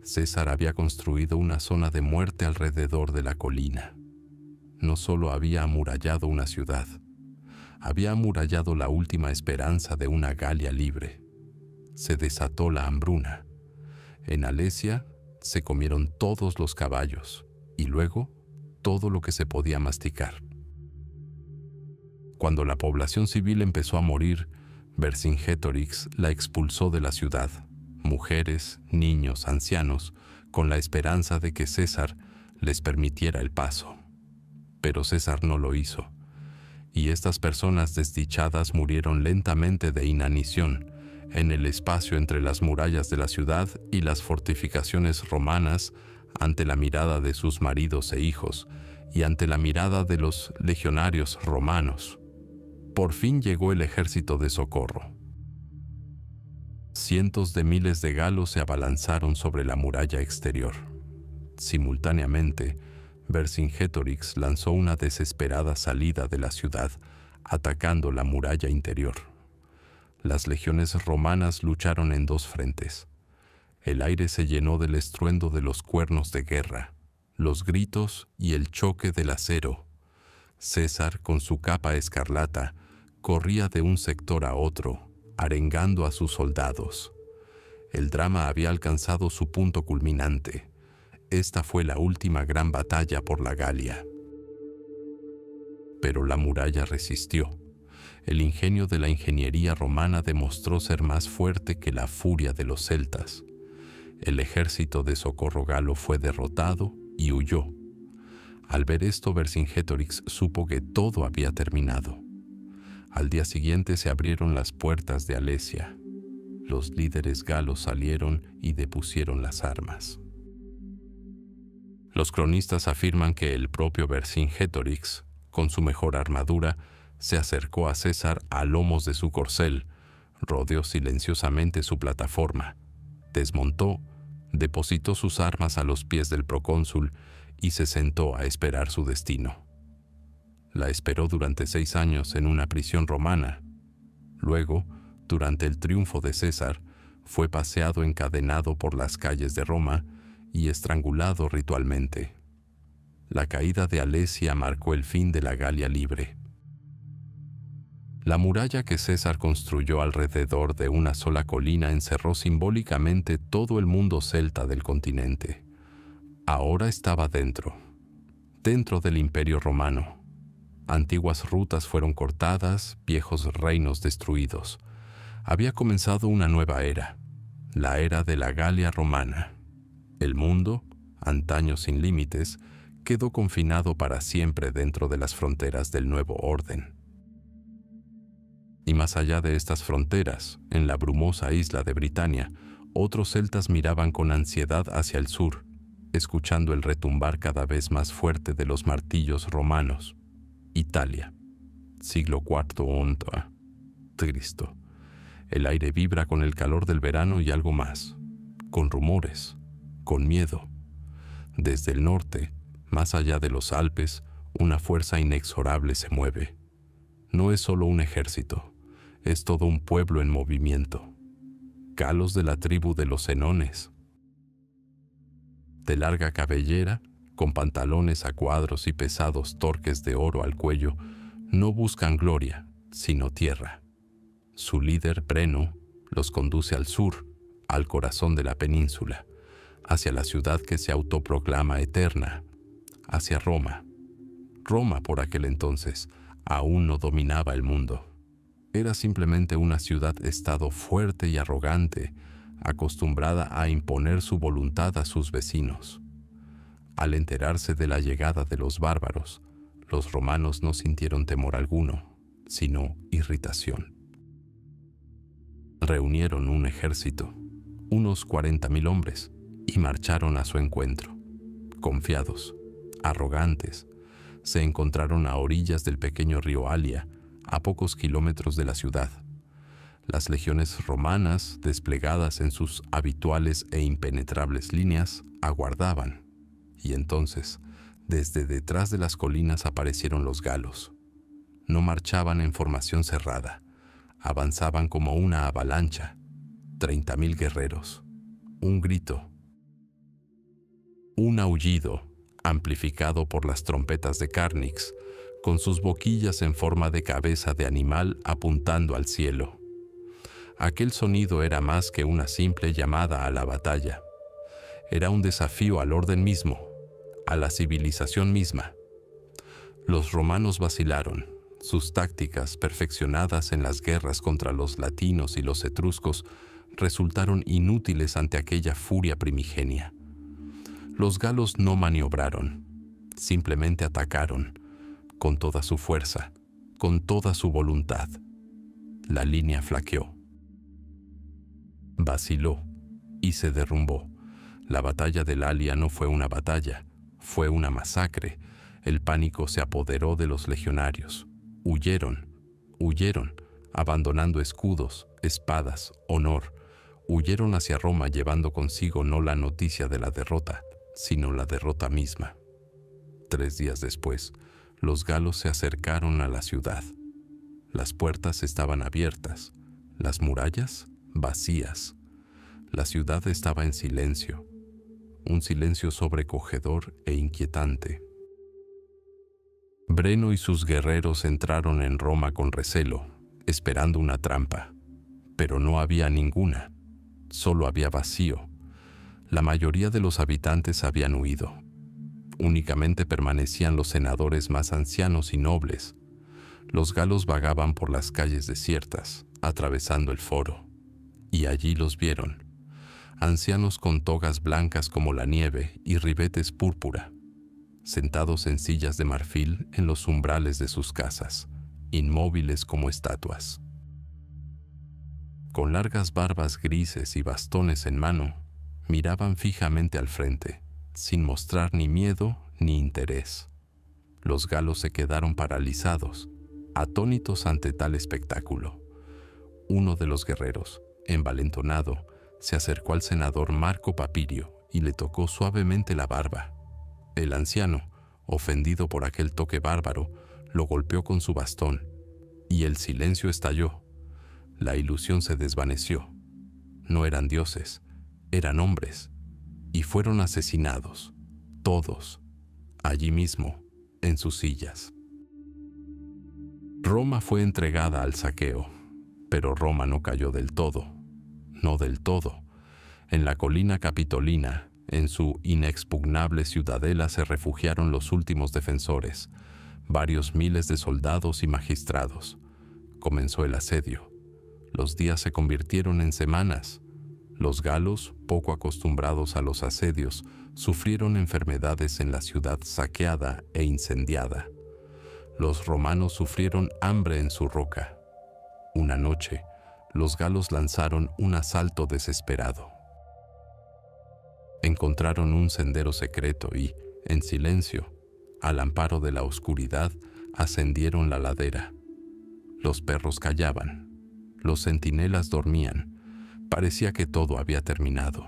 César había construido una zona de muerte alrededor de la colina. No solo había amurallado una ciudad, había amurallado la última esperanza de una Galia libre. Se desató la hambruna. En Alesia se comieron todos los caballos y luego todo lo que se podía masticar. Cuando la población civil empezó a morir, Vercingetorix la expulsó de la ciudad, mujeres, niños, ancianos, con la esperanza de que César les permitiera el paso. Pero César no lo hizo. y estas personas desdichadas murieron lentamente de inanición en el espacio entre las murallas de la ciudad y las fortificaciones romanas, ante la mirada de sus maridos e hijos y ante la mirada de los legionarios romanos. Por fin llegó el ejército de socorro. Cientos de miles de galos se abalanzaron sobre la muralla exterior. Simultáneamente, Vercingetorix lanzó una desesperada salida de la ciudad, atacando la muralla interior. Las legiones romanas lucharon en dos frentes. El aire se llenó del estruendo de los cuernos de guerra, los gritos y el choque del acero. César, con su capa escarlata, corría de un sector a otro, arengando a sus soldados. El drama había alcanzado su punto culminante. Esta fue la última gran batalla por la Galia. Pero la muralla resistió. El ingenio de la ingeniería romana demostró ser más fuerte que la furia de los celtas. El ejército de socorro galo fue derrotado y huyó. Al ver esto, Vercingetorix supo que todo había terminado. Al día siguiente se abrieron las puertas de Alesia. Los líderes galos salieron y depusieron las armas. Los cronistas afirman que el propio Vercingetorix, con su mejor armadura, se acercó a César a lomos de su corcel, rodeó silenciosamente su plataforma, desmontó, depositó sus armas a los pies del procónsul y se sentó a esperar su destino. La esperó durante 6 años en una prisión romana. Luego, durante el triunfo de César, fue paseado encadenado por las calles de Roma y estrangulado ritualmente. La caída de Alesia marcó el fin de la Galia libre. La muralla que César construyó alrededor de una sola colina encerró simbólicamente todo el mundo celta del continente. Ahora estaba dentro del Imperio Romano. Antiguas rutas fueron cortadas, viejos reinos destruidos. Había comenzado una nueva era, la era de la Galia romana. El mundo, antaño sin límites, quedó confinado para siempre dentro de las fronteras del nuevo orden. Y más allá de estas fronteras, en la brumosa isla de Britania, otros celtas miraban con ansiedad hacia el sur, escuchando el retumbar cada vez más fuerte de los martillos romanos. Italia, siglo IV a. Cristo. El aire vibra con el calor del verano y algo más, con rumores, con miedo. Desde el norte, más allá de los Alpes, una fuerza inexorable se mueve. No es solo un ejército, es todo un pueblo en movimiento. Galos de la tribu de los Enones. De larga cabellera, con pantalones a cuadros y pesados torques de oro al cuello, no buscan gloria, sino tierra. Su líder, Breno, los conduce al sur, al corazón de la península, hacia la ciudad que se autoproclama eterna, hacia Roma. Roma, por aquel entonces, aún no dominaba el mundo. Era simplemente una ciudad-estado fuerte y arrogante, acostumbrada a imponer su voluntad a sus vecinos. Al enterarse de la llegada de los bárbaros, los romanos no sintieron temor alguno, sino irritación. Reunieron un ejército, unos 40.000 hombres, y marcharon a su encuentro. Confiados, arrogantes, se encontraron a orillas del pequeño río Alia, a pocos kilómetros de la ciudad. Las legiones romanas, desplegadas en sus habituales e impenetrables líneas, aguardaban. Y entonces, desde detrás de las colinas aparecieron los galos. No marchaban en formación cerrada, avanzaban como una avalancha. 30.000 guerreros. Un grito. Un aullido, amplificado por las trompetas de Carnix, con sus boquillas en forma de cabeza de animal apuntando al cielo. Aquel sonido era más que una simple llamada a la batalla. Era un desafío al orden mismo, a la civilización misma. Los romanos vacilaron. Sus tácticas, perfeccionadas en las guerras contra los latinos y los etruscos, resultaron inútiles ante aquella furia primigenia. Los galos no maniobraron, simplemente atacaron, con toda su fuerza, con toda su voluntad. La línea flaqueó, vaciló y se derrumbó. La batalla del Alia no fue una batalla, fue una masacre. El pánico se apoderó de los legionarios. Huyeron, abandonando escudos, espadas, honor. Huyeron hacia Roma llevando consigo no la noticia de la derrota, sino la derrota misma. 3 días después, los galos se acercaron a la ciudad. Las puertas estaban abiertas, las murallas vacías. La ciudad estaba en silencio, un silencio sobrecogedor e inquietante. Breno y sus guerreros entraron en Roma con recelo, esperando una trampa, pero no había ninguna, solo había vacío. La mayoría de los habitantes habían huido. Únicamente permanecían los senadores más ancianos y nobles. Los galos vagaban por las calles desiertas, atravesando el foro, y allí los vieron, ancianos con togas blancas como la nieve y ribetes púrpura, sentados en sillas de marfil en los umbrales de sus casas, inmóviles como estatuas. Con largas barbas grises y bastones en mano, miraban fijamente al frente, sin mostrar ni miedo ni interés. Los galos se quedaron paralizados, atónitos ante tal espectáculo. Uno de los guerreros, envalentonado, se acercó al senador Marco Papirio y le tocó suavemente la barba. El anciano, ofendido por aquel toque bárbaro, lo golpeó con su bastón, y el silencio estalló. La ilusión se desvaneció. No eran dioses, eran hombres, y fueron asesinados, todos, allí mismo, en sus sillas. Roma fue entregada al saqueo, pero Roma no cayó del todo, no del todo. En la colina capitolina, en su inexpugnable ciudadela, se refugiaron los últimos defensores, varios miles de soldados y magistrados. Comenzó el asedio. Los días se convirtieron en semanas. Los galos, poco acostumbrados a los asedios, sufrieron enfermedades en la ciudad saqueada e incendiada. Los romanos sufrieron hambre en su roca. Una noche, los galos lanzaron un asalto desesperado. Encontraron un sendero secreto y, en silencio, al amparo de la oscuridad, ascendieron la ladera. Los perros callaban, los centinelas dormían. Parecía que todo había terminado.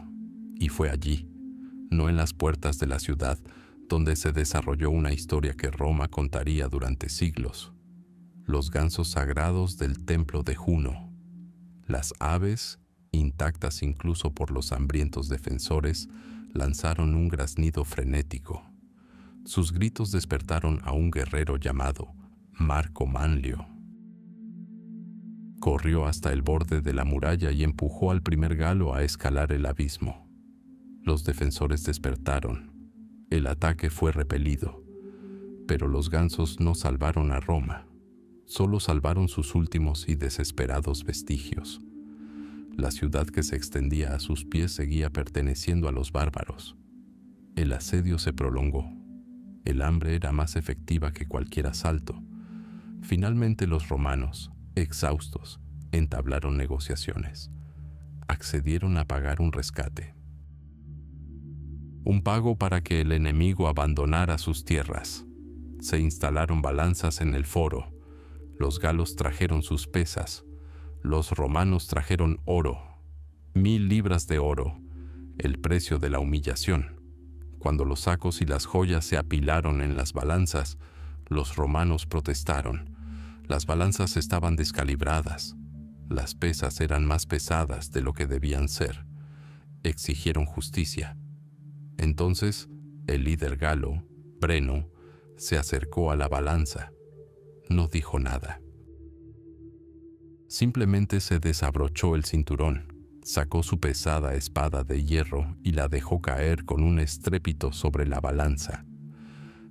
Y fue allí, no en las puertas de la ciudad, donde se desarrolló una historia que Roma contaría durante siglos. Los gansos sagrados del templo de Juno, las aves, intactas incluso por los hambrientos defensores, lanzaron un graznido frenético. Sus gritos despertaron a un guerrero llamado Marco Manlio. Corrió hasta el borde de la muralla y empujó al primer galo a escalar el abismo. Los defensores despertaron. El ataque fue repelido, pero los gansos no salvaron a Roma, solo salvaron sus últimos y desesperados vestigios. La ciudad que se extendía a sus pies seguía perteneciendo a los bárbaros. El asedio se prolongó. El hambre era más efectiva que cualquier asalto. Finalmente los romanos, exhaustos, entablaron negociaciones. Accedieron a pagar un rescate. Un pago para que el enemigo abandonara sus tierras. Se instalaron balanzas en el foro. Los galos trajeron sus pesas. Los romanos trajeron oro. 1000 libras de oro, el precio de la humillación. Cuando los sacos y las joyas se apilaron en las balanzas, los romanos protestaron. Las balanzas estaban descalibradas. Las pesas eran más pesadas de lo que debían ser. Exigieron justicia. Entonces, el líder galo, Breno, se acercó a la balanza. No dijo nada. Simplemente se desabrochó el cinturón, sacó su pesada espada de hierro y la dejó caer con un estrépito sobre la balanza.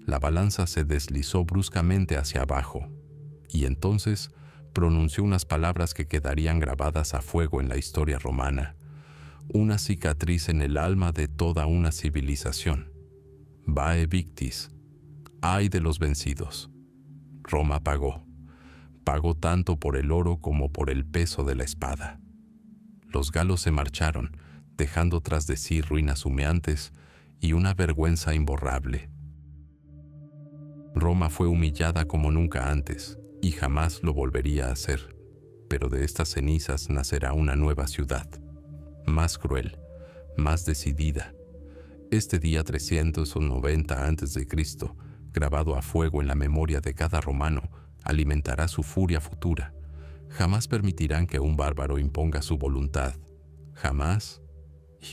La balanza se deslizó bruscamente hacia abajo, y entonces pronunció unas palabras que quedarían grabadas a fuego en la historia romana, una cicatriz en el alma de toda una civilización. Vae victis, ay de los vencidos. Roma pagó. Pagó tanto por el oro como por el peso de la espada. Los galos se marcharon, dejando tras de sí ruinas humeantes y una vergüenza imborrable. Roma fue humillada como nunca antes, y jamás lo volvería a hacer, pero de estas cenizas nacerá una nueva ciudad, más cruel, más decidida. Este día 390 a.C., grabado a fuego en la memoria de cada romano, alimentará su furia futura. Jamás permitirán que un bárbaro imponga su voluntad. Jamás.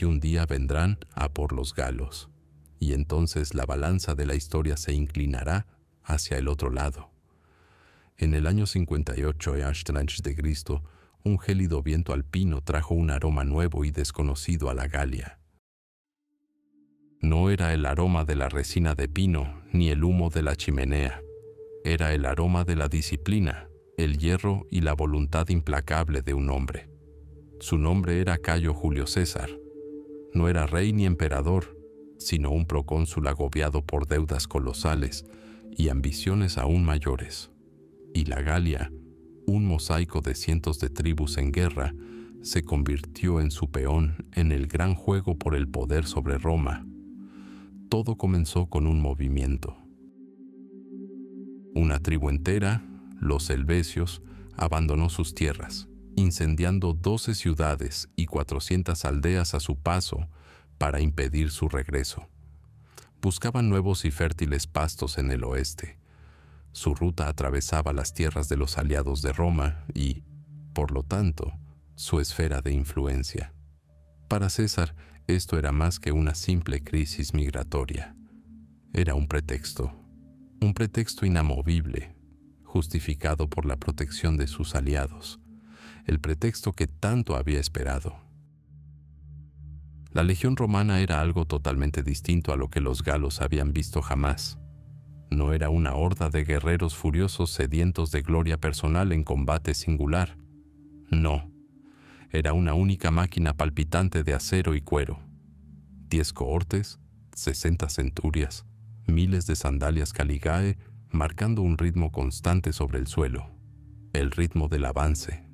Y un día vendrán a por los galos. Y entonces la balanza de la historia se inclinará hacia el otro lado. En el año 58 a.C., un gélido viento alpino trajo un aroma nuevo y desconocido a la Galia. No era el aroma de la resina de pino ni el humo de la chimenea. Era el aroma de la disciplina, el hierro y la voluntad implacable de un hombre. Su nombre era Cayo Julio César. No era rey ni emperador, sino un procónsul agobiado por deudas colosales y ambiciones aún mayores. Y la Galia, un mosaico de cientos de tribus en guerra, se convirtió en su peón en el gran juego por el poder sobre Roma. Todo comenzó con un movimiento. Una tribu entera, los helvecios, abandonó sus tierras, incendiando 12 ciudades y 400 aldeas a su paso para impedir su regreso. Buscaban nuevos y fértiles pastos en el oeste. Su ruta atravesaba las tierras de los aliados de Roma y, por lo tanto, su esfera de influencia. Para César, esto era más que una simple crisis migratoria. Era un pretexto inamovible, justificado por la protección de sus aliados, el pretexto que tanto había esperado. La legión romana era algo totalmente distinto a lo que los galos habían visto jamás. No era una horda de guerreros furiosos sedientos de gloria personal en combate singular. No. Era una única máquina palpitante de acero y cuero. 10 cohortes, 60 centurias, miles de sandalias caligae, marcando un ritmo constante sobre el suelo, el ritmo del avance.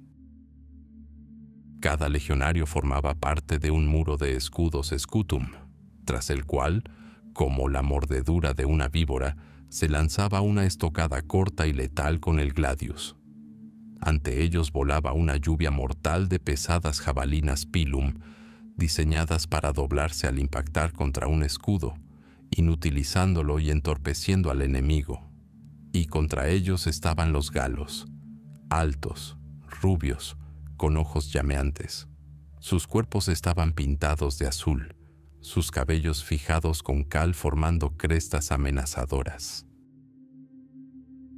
Cada legionario formaba parte de un muro de escudos scutum, tras el cual, como la mordedura de una víbora, se lanzaba una estocada corta y letal con el gladius. Ante ellos volaba una lluvia mortal de pesadas jabalinas pilum, diseñadas para doblarse al impactar contra un escudo, inutilizándolo y entorpeciendo al enemigo. Y contra ellos estaban los galos, altos, rubios, con ojos llameantes. Sus cuerpos estaban pintados de azul, sus cabellos fijados con cal formando crestas amenazadoras.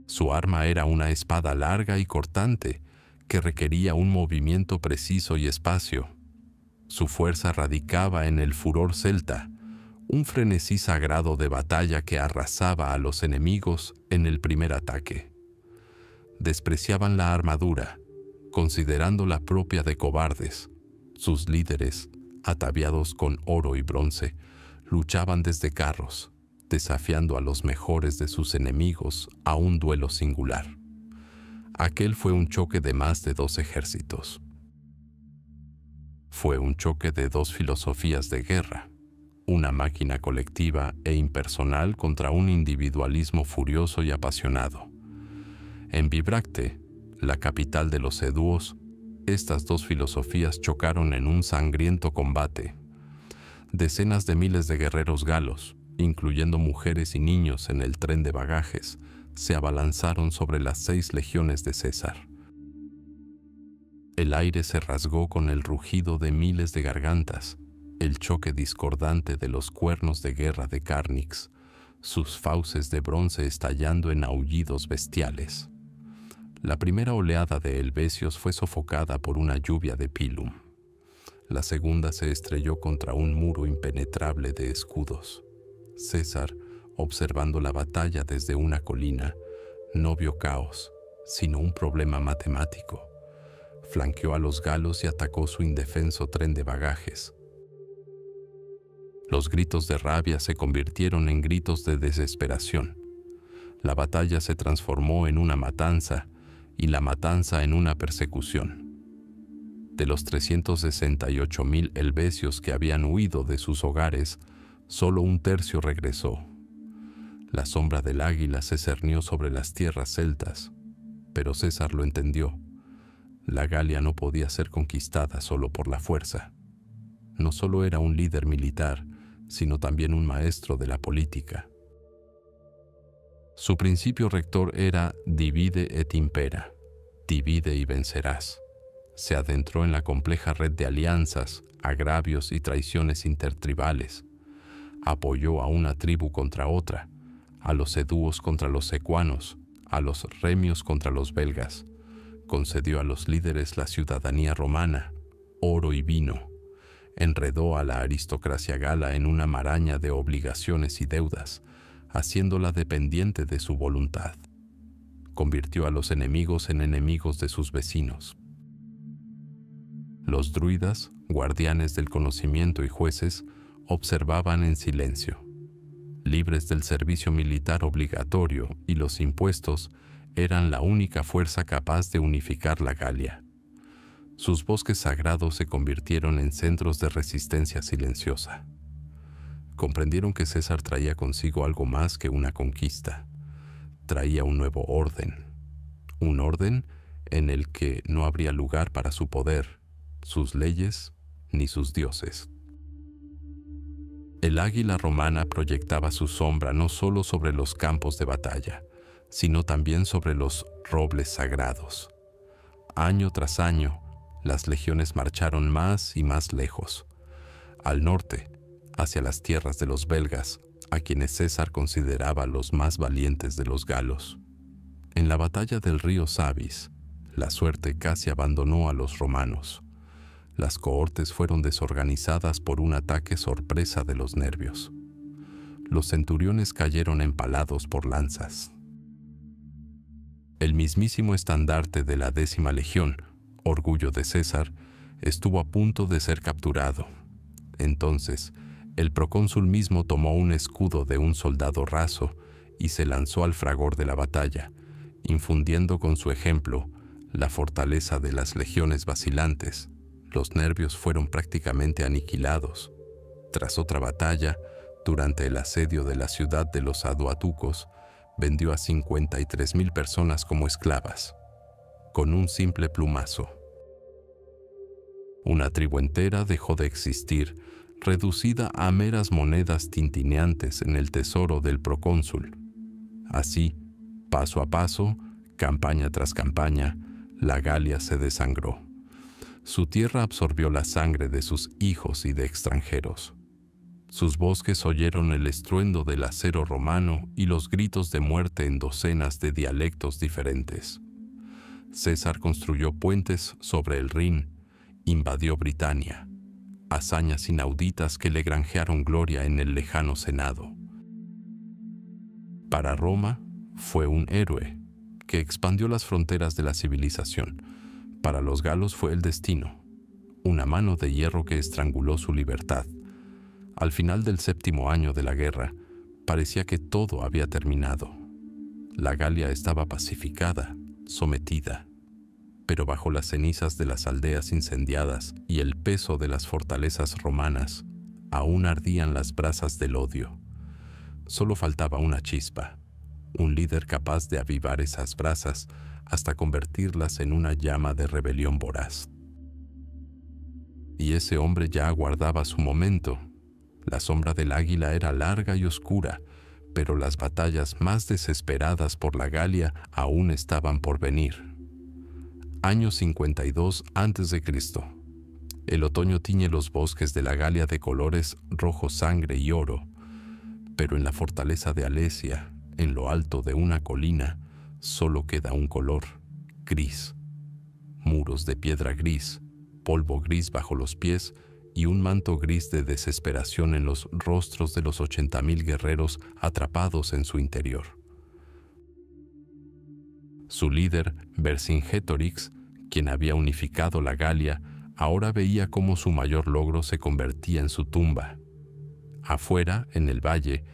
Su arma era una espada larga y cortante que requería un movimiento preciso y espacio. Su fuerza radicaba en el furor celta, un frenesí sagrado de batalla que arrasaba a los enemigos en el primer ataque. Despreciaban la armadura, considerándola propia de cobardes. Sus líderes, ataviados con oro y bronce, luchaban desde carros, desafiando a los mejores de sus enemigos a un duelo singular. Aquel fue un choque de más de 2 ejércitos. Fue un choque de 2 filosofías de guerra, una máquina colectiva e impersonal contra un individualismo furioso y apasionado. En Bibracte, la capital de los eduos, estas 2 filosofías chocaron en un sangriento combate. Decenas de miles de guerreros galos, incluyendo mujeres y niños en el tren de bagajes, se abalanzaron sobre las 6 legiones de César. El aire se rasgó con el rugido de miles de gargantas, el choque discordante de los cuernos de guerra de Carnix, sus fauces de bronce estallando en aullidos bestiales. La primera oleada de helvecios fue sofocada por una lluvia de pilum. La segunda se estrelló contra un muro impenetrable de escudos. César, observando la batalla desde una colina, no vio caos, sino un problema matemático. Flanqueó a los galos y atacó su indefenso tren de bagajes. Los gritos de rabia se convirtieron en gritos de desesperación. La batalla se transformó en una matanza y la matanza en una persecución. De los 368.000 helvecios que habían huido de sus hogares, solo un tercio regresó. La sombra del águila se cernió sobre las tierras celtas, pero César lo entendió. La Galia no podía ser conquistada solo por la fuerza. No solo era un líder militar, sino también un maestro de la política. Su principio rector era divide et impera, divide y vencerás. Se adentró en la compleja red de alianzas, agravios y traiciones intertribales. Apoyó a una tribu contra otra, a los edúos contra los secuanos, a los remios contra los belgas. Concedió a los líderes la ciudadanía romana, oro y vino. Enredó a la aristocracia gala en una maraña de obligaciones y deudas, haciéndola dependiente de su voluntad. Convirtió a los enemigos en enemigos de sus vecinos. Los druidas, guardianes del conocimiento y jueces, observaban en silencio. Libres del servicio militar obligatorio y los impuestos, eran la única fuerza capaz de unificar la Galia. Sus bosques sagrados se convirtieron en centros de resistencia silenciosa. Comprendieron que César traía consigo algo más que una conquista. Traía un nuevo orden. Un orden en el que no habría lugar para su poder, sus leyes ni sus dioses. El águila romana proyectaba su sombra no solo sobre los campos de batalla, sino también sobre los robles sagrados. Año tras año, las legiones marcharon más y más lejos, al norte, hacia las tierras de los belgas, a quienes César consideraba los más valientes de los galos. En la batalla del río Sabis, la suerte casi abandonó a los romanos. Las cohortes fueron desorganizadas por un ataque sorpresa de los nervios. Los centuriones cayeron empalados por lanzas. El mismísimo estandarte de la 10ª Legión, orgullo de César, estuvo a punto de ser capturado. Entonces, el procónsul mismo tomó un escudo de un soldado raso y se lanzó al fragor de la batalla, infundiendo con su ejemplo la fortaleza de las legiones vacilantes. Los nervios fueron prácticamente aniquilados. Tras otra batalla, durante el asedio de la ciudad de los aduatucos, vendió a 53.000 personas como esclavas, con un simple plumazo. Una tribu entera dejó de existir, reducida a meras monedas tintineantes en el tesoro del procónsul. Así, paso a paso, campaña tras campaña, la Galia se desangró. Su tierra absorbió la sangre de sus hijos y de extranjeros. Sus bosques oyeron el estruendo del acero romano y los gritos de muerte en docenas de dialectos diferentes. César construyó puentes sobre el Rin, invadió Britania, hazañas inauditas que le granjearon gloria en el lejano Senado. Para Roma fue un héroe que expandió las fronteras de la civilización. Para los galos fue el destino, una mano de hierro que estranguló su libertad. Al final del 7º año de la guerra, parecía que todo había terminado. La Galia estaba pacificada, sometida, pero bajo las cenizas de las aldeas incendiadas y el peso de las fortalezas romanas, aún ardían las brasas del odio. Solo faltaba una chispa, un líder capaz de avivar esas brasas hasta convertirlas en una llama de rebelión voraz. Y ese hombre ya aguardaba su momento. La sombra del águila era larga y oscura, pero las batallas más desesperadas por la Galia aún estaban por venir. Año 52 a.C. El otoño tiñe los bosques de la Galia de colores rojo sangre y oro, pero en la fortaleza de Alesia, en lo alto de una colina, solo queda un color, gris. Muros de piedra gris, polvo gris bajo los pies y un manto gris de desesperación en los rostros de los 80.000 guerreros atrapados en su interior. Su líder, Vercingétorix, quien había unificado la Galia, ahora veía cómo su mayor logro se convertía en su tumba. Afuera, en el valle,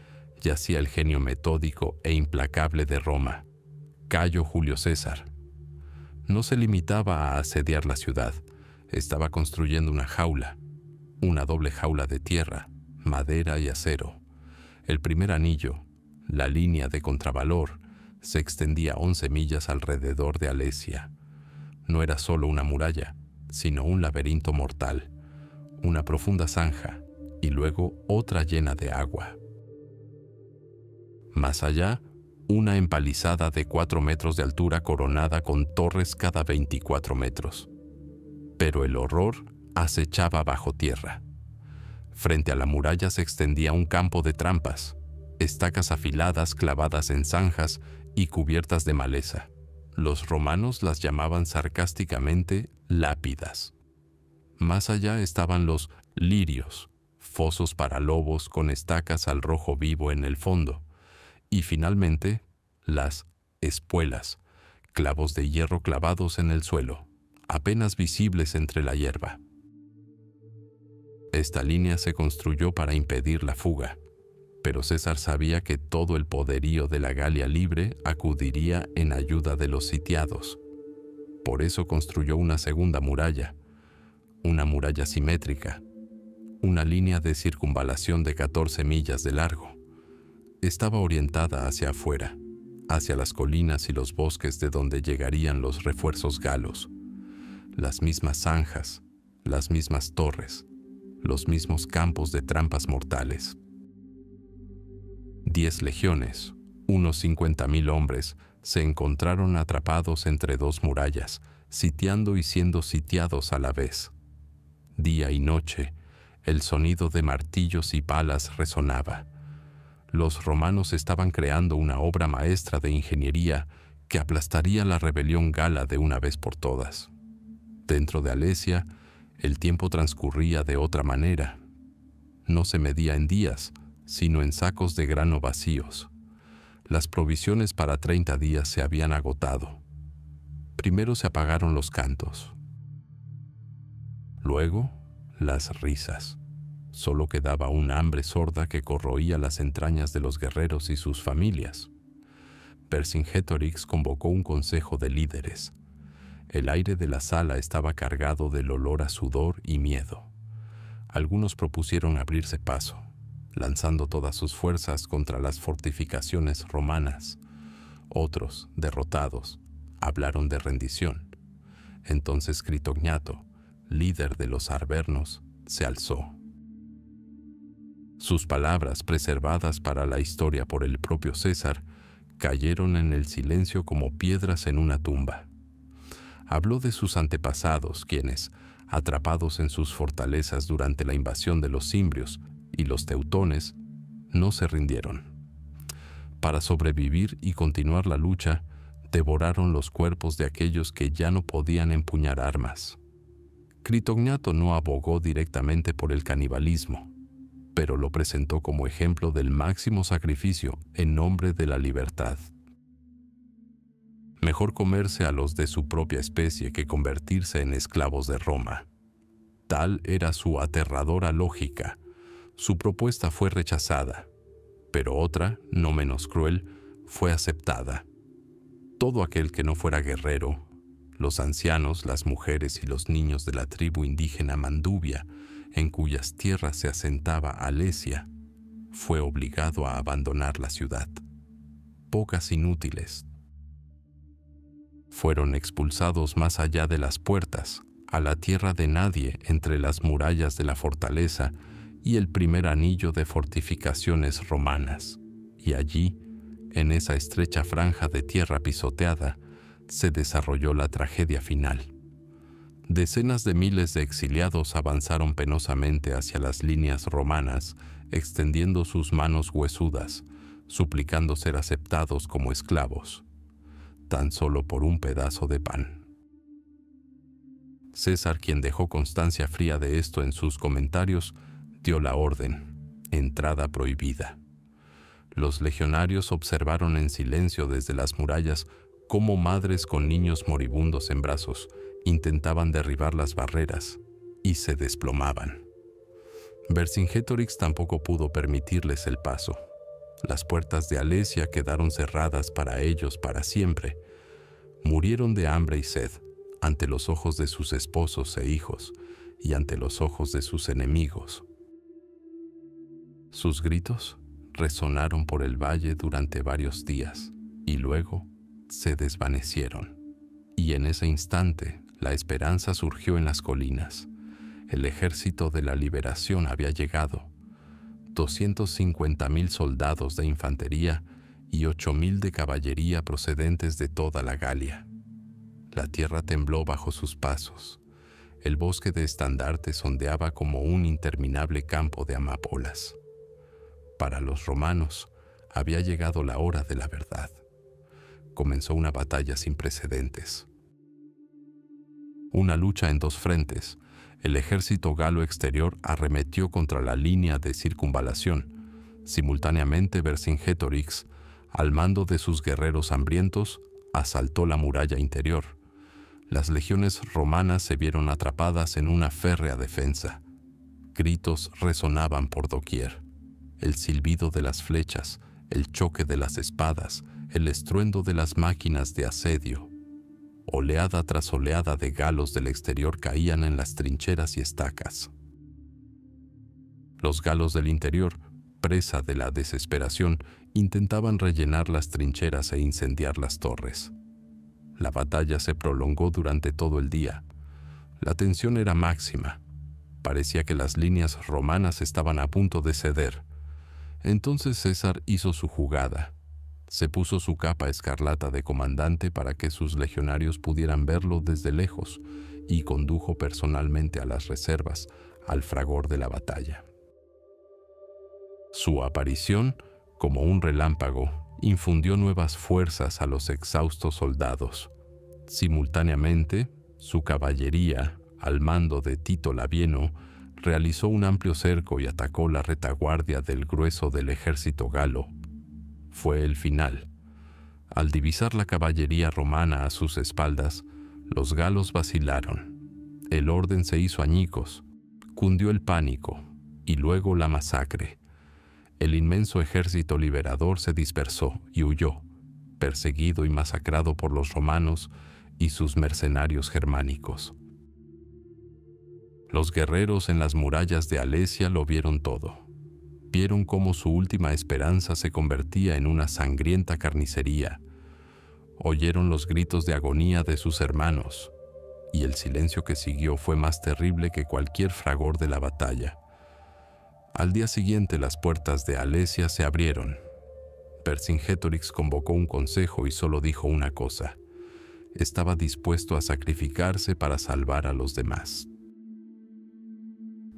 yacía el genio metódico e implacable de Roma, Cayo Julio César. No se limitaba a asediar la ciudad, estaba construyendo una doble jaula de tierra, madera y acero. El primer anillo, la línea de contravalor, se extendía 11 millas alrededor de Alesia. No era solo una muralla, sino un laberinto mortal, una profunda zanja y luego otra llena de agua. Más allá, una empalizada de 4 metros de altura coronada con torres cada 24 metros. Pero el horror acechaba bajo tierra. Frente a la muralla se extendía un campo de trampas, estacas afiladas clavadas en zanjas y cubiertas de maleza. Los romanos las llamaban sarcásticamente lápidas. Más allá estaban los lirios, fosos para lobos con estacas al rojo vivo en el fondo. Y finalmente, las espuelas, clavos de hierro clavados en el suelo, apenas visibles entre la hierba. Esta línea se construyó para impedir la fuga, pero César sabía que todo el poderío de la Galia libre acudiría en ayuda de los sitiados. Por eso construyó una segunda muralla, una muralla simétrica, una línea de circunvalación de 14 millas de largo. Estaba orientada hacia afuera, hacia las colinas y los bosques de donde llegarían los refuerzos galos. Las mismas zanjas, las mismas torres, los mismos campos de trampas mortales. 10 legiones, unos 50.000 hombres, se encontraron atrapados entre dos murallas, sitiando y siendo sitiados a la vez. Día y noche, el sonido de martillos y palas resonaba. Los romanos estaban creando una obra maestra de ingeniería que aplastaría la rebelión gala de una vez por todas. Dentro de Alesia, el tiempo transcurría de otra manera. No se medía en días, sino en sacos de grano vacíos. Las provisiones para 30 días se habían agotado. Primero se apagaron los cantos. Luego, las risas. Solo quedaba una hambre sorda que corroía las entrañas de los guerreros y sus familias. Vercingetorix convocó un consejo de líderes. El aire de la sala estaba cargado del olor a sudor y miedo. Algunos propusieron abrirse paso, lanzando todas sus fuerzas contra las fortificaciones romanas. Otros, derrotados, hablaron de rendición. Entonces Critognato, líder de los arvernos, se alzó. Sus palabras, preservadas para la historia por el propio César, cayeron en el silencio como piedras en una tumba. Habló de sus antepasados, quienes, atrapados en sus fortalezas durante la invasión de los cimbrios y los teutones, no se rindieron. Para sobrevivir y continuar la lucha, devoraron los cuerpos de aquellos que ya no podían empuñar armas. Critognato no abogó directamente por el canibalismo, pero lo presentó como ejemplo del máximo sacrificio en nombre de la libertad. Mejor comerse a los de su propia especie que convertirse en esclavos de Roma. Tal era su aterradora lógica. Su propuesta fue rechazada, pero otra, no menos cruel, fue aceptada. Todo aquel que no fuera guerrero, los ancianos, las mujeres y los niños de la tribu indígena Manduvia, en cuyas tierras se asentaba Alesia, fue obligado a abandonar la ciudad. Pocas inútiles fueron expulsados más allá de las puertas, a la tierra de nadie entre las murallas de la fortaleza y el primer anillo de fortificaciones romanas. Y allí, en esa estrecha franja de tierra pisoteada, se desarrolló la tragedia final. Decenas de miles de exiliados avanzaron penosamente hacia las líneas romanas, extendiendo sus manos huesudas, suplicando ser aceptados como esclavos, tan solo por un pedazo de pan. César, quien dejó constancia fría de esto en sus comentarios, dio la orden: entrada prohibida. Los legionarios observaron en silencio desde las murallas cómo madres con niños moribundos en brazos intentaban derribar las barreras y se desplomaban. Vercingetorix tampoco pudo permitirles el paso. Las puertas de Alesia quedaron cerradas para ellos para siempre. Murieron de hambre y sed ante los ojos de sus esposos e hijos y ante los ojos de sus enemigos. Sus gritos resonaron por el valle durante varios días y luego se desvanecieron. Y en ese instante la esperanza surgió en las colinas. El ejército de la liberación había llegado. 250,000 soldados de infantería y 8,000 de caballería procedentes de toda la Galia. La tierra tembló bajo sus pasos. El bosque de estandartes ondeaba como un interminable campo de amapolas. Para los romanos había llegado la hora de la verdad. Comenzó una batalla sin precedentes. Una lucha en dos frentes. El ejército galo exterior arremetió contra la línea de circunvalación. Simultáneamente Vercingétorix, al mando de sus guerreros hambrientos, asaltó la muralla interior. Las legiones romanas se vieron atrapadas en una férrea defensa. Gritos resonaban por doquier. El silbido de las flechas, el choque de las espadas, el estruendo de las máquinas de asedio. Oleada tras oleada de galos del exterior caían en las trincheras y estacas. Los galos del interior, presa de la desesperación, intentaban rellenar las trincheras e incendiar las torres. La batalla se prolongó durante todo el día. La tensión era máxima. Parecía que las líneas romanas estaban a punto de ceder. Entonces César hizo su jugada. Se puso su capa escarlata de comandante para que sus legionarios pudieran verlo desde lejos y condujo personalmente a las reservas, al fragor de la batalla. Su aparición, como un relámpago, infundió nuevas fuerzas a los exhaustos soldados. Simultáneamente, su caballería, al mando de Tito Labieno, realizó un amplio cerco y atacó la retaguardia del grueso del ejército galo. Fue el final. Al divisar la caballería romana a sus espaldas, los galos vacilaron. El orden se hizo añicos, cundió el pánico y luego la masacre. El inmenso ejército liberador se dispersó y huyó, perseguido y masacrado por los romanos y sus mercenarios germánicos. Los guerreros en las murallas de Alesia lo vieron todo. Vieron cómo su última esperanza se convertía en una sangrienta carnicería. Oyeron los gritos de agonía de sus hermanos, y el silencio que siguió fue más terrible que cualquier fragor de la batalla. Al día siguiente las puertas de Alesia se abrieron. Vercingétorix convocó un consejo y solo dijo una cosa: estaba dispuesto a sacrificarse para salvar a los demás.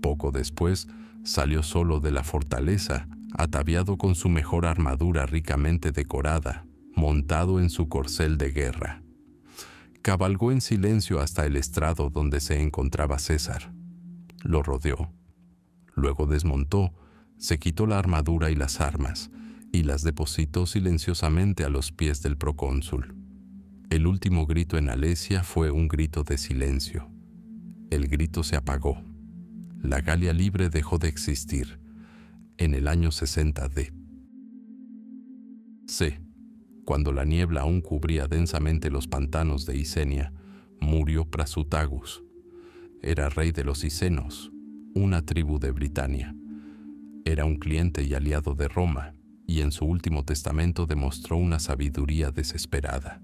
Poco después, salió solo de la fortaleza, ataviado con su mejor armadura ricamente decorada, montado en su corcel de guerra. Cabalgó en silencio hasta el estrado donde se encontraba César. Lo rodeó. Luego desmontó, se quitó la armadura y las armas, y las depositó silenciosamente a los pies del procónsul. El último grito en Alesia fue un grito de silencio. El grito se apagó. La Galia libre dejó de existir en el año 60 d.C. Cuando la niebla aún cubría densamente los pantanos de Isenia, murió Prasutagus. Era rey de los Icenos, una tribu de Britania. Era un cliente y aliado de Roma, y en su último testamento demostró una sabiduría desesperada.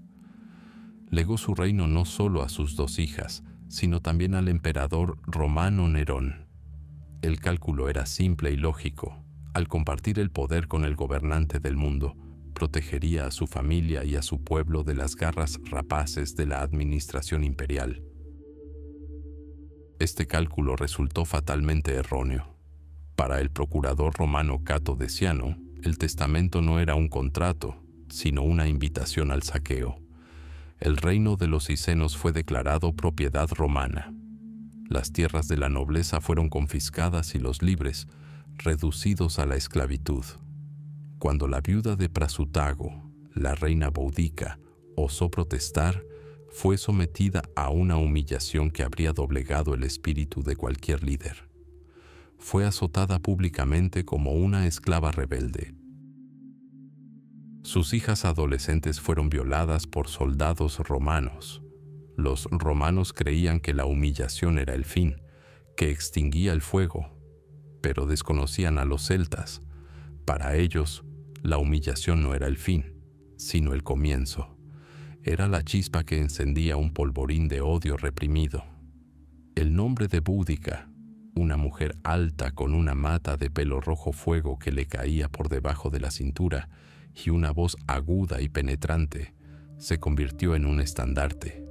Legó su reino no solo a sus dos hijas, sino también al emperador romano Nerón. El cálculo era simple y lógico. Al compartir el poder con el gobernante del mundo, protegería a su familia y a su pueblo de las garras rapaces de la administración imperial. Este cálculo resultó fatalmente erróneo. Para el procurador romano Cato Deciano, el testamento no era un contrato, sino una invitación al saqueo. El reino de los Icenos fue declarado propiedad romana. Las tierras de la nobleza fueron confiscadas y los libres, reducidos a la esclavitud. Cuando la viuda de Prasutago, la reina Boudica, osó protestar, fue sometida a una humillación que habría doblegado el espíritu de cualquier líder. Fue azotada públicamente como una esclava rebelde. Sus hijas adolescentes fueron violadas por soldados romanos. Los romanos creían que la humillación era el fin, que extinguía el fuego, pero desconocían a los celtas. Para ellos, la humillación no era el fin, sino el comienzo. Era la chispa que encendía un polvorín de odio reprimido. El nombre de Boudica, una mujer alta con una mata de pelo rojo fuego que le caía por debajo de la cintura y una voz aguda y penetrante, se convirtió en un estandarte.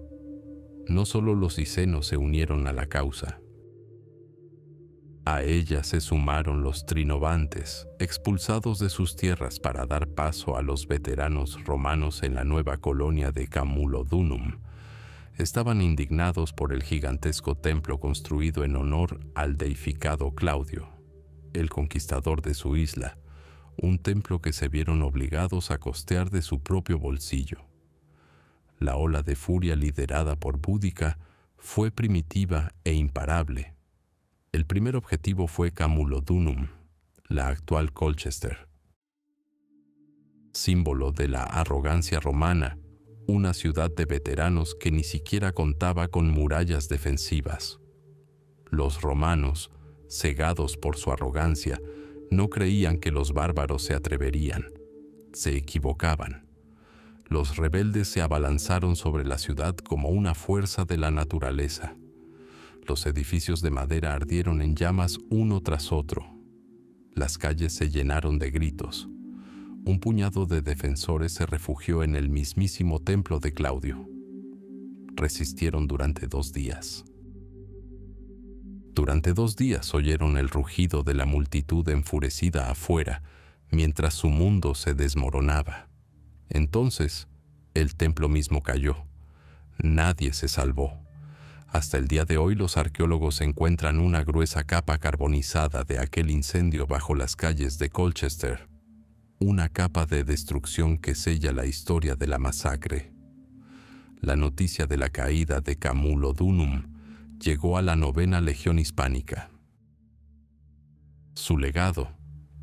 No solo los icenos se unieron a la causa. A ella se sumaron los trinovantes, expulsados de sus tierras para dar paso a los veteranos romanos en la nueva colonia de Camulodunum. Estaban indignados por el gigantesco templo construido en honor al deificado Claudio, el conquistador de su isla, un templo que se vieron obligados a costear de su propio bolsillo. La ola de furia liderada por Boudica fue primitiva e imparable. El primer objetivo fue Camulodunum, la actual Colchester. Símbolo de la arrogancia romana, una ciudad de veteranos que ni siquiera contaba con murallas defensivas. Los romanos, cegados por su arrogancia, no creían que los bárbaros se atreverían. Se equivocaban. Los rebeldes se abalanzaron sobre la ciudad como una fuerza de la naturaleza. Los edificios de madera ardieron en llamas uno tras otro. Las calles se llenaron de gritos. Un puñado de defensores se refugió en el mismísimo templo de Claudio. Resistieron durante 2 días. Durante 2 días oyeron el rugido de la multitud enfurecida afuera, mientras su mundo se desmoronaba. Entonces, el templo mismo cayó. Nadie se salvó. Hasta el día de hoy los arqueólogos encuentran una gruesa capa carbonizada de aquel incendio bajo las calles de Colchester. Una capa de destrucción que sella la historia de la masacre. La noticia de la caída de Camulodunum llegó a la 9ª Legión Hispánica. Su legado,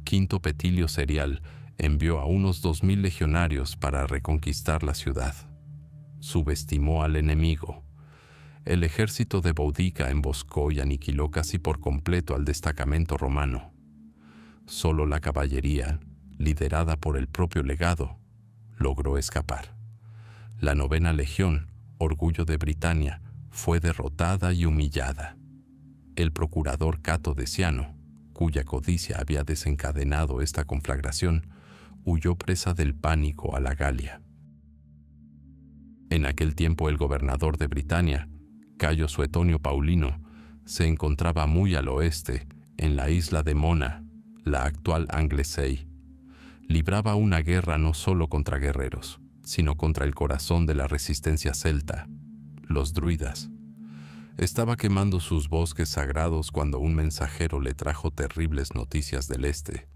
Quinto Petilio Cerial, envió a unos 2000 legionarios para reconquistar la ciudad. Subestimó al enemigo. El ejército de Boudica emboscó y aniquiló casi por completo al destacamento romano. Solo la caballería, liderada por el propio legado, logró escapar. La 9ª Legión, orgullo de Britania, fue derrotada y humillada. El procurador Cato Deciano, cuya codicia había desencadenado esta conflagración, huyó presa del pánico a la Galia. En aquel tiempo el gobernador de Britania, Cayo Suetonio Paulino, se encontraba muy al oeste, en la isla de Mona, la actual Anglesey. Libraba una guerra no solo contra guerreros, sino contra el corazón de la resistencia celta, los druidas. Estaba quemando sus bosques sagrados cuando un mensajero le trajo terribles noticias del este.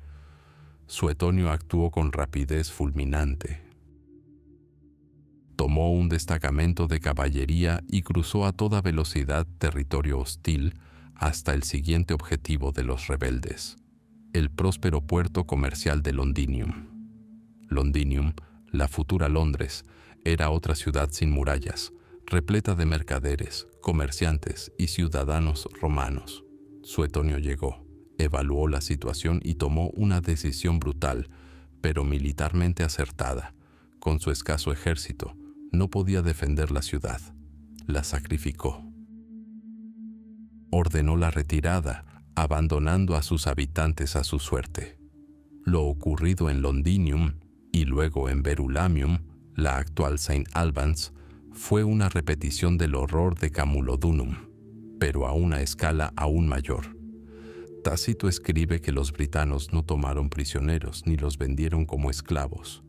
Suetonio actuó con rapidez fulminante. Tomó un destacamento de caballería y cruzó a toda velocidad territorio hostil hasta el siguiente objetivo de los rebeldes, el próspero puerto comercial de Londinium. Londinium, la futura Londres, era otra ciudad sin murallas, repleta de mercaderes, comerciantes y ciudadanos romanos. Suetonio llegó, evaluó la situación y tomó una decisión brutal, pero militarmente acertada. Con su escaso ejército, no podía defender la ciudad. La sacrificó. Ordenó la retirada, abandonando a sus habitantes a su suerte. Lo ocurrido en Londinium y luego en Verulamium, la actual St. Albans, fue una repetición del horror de Camulodunum, pero a una escala aún mayor. Tácito escribe que los britanos no tomaron prisioneros ni los vendieron como esclavos.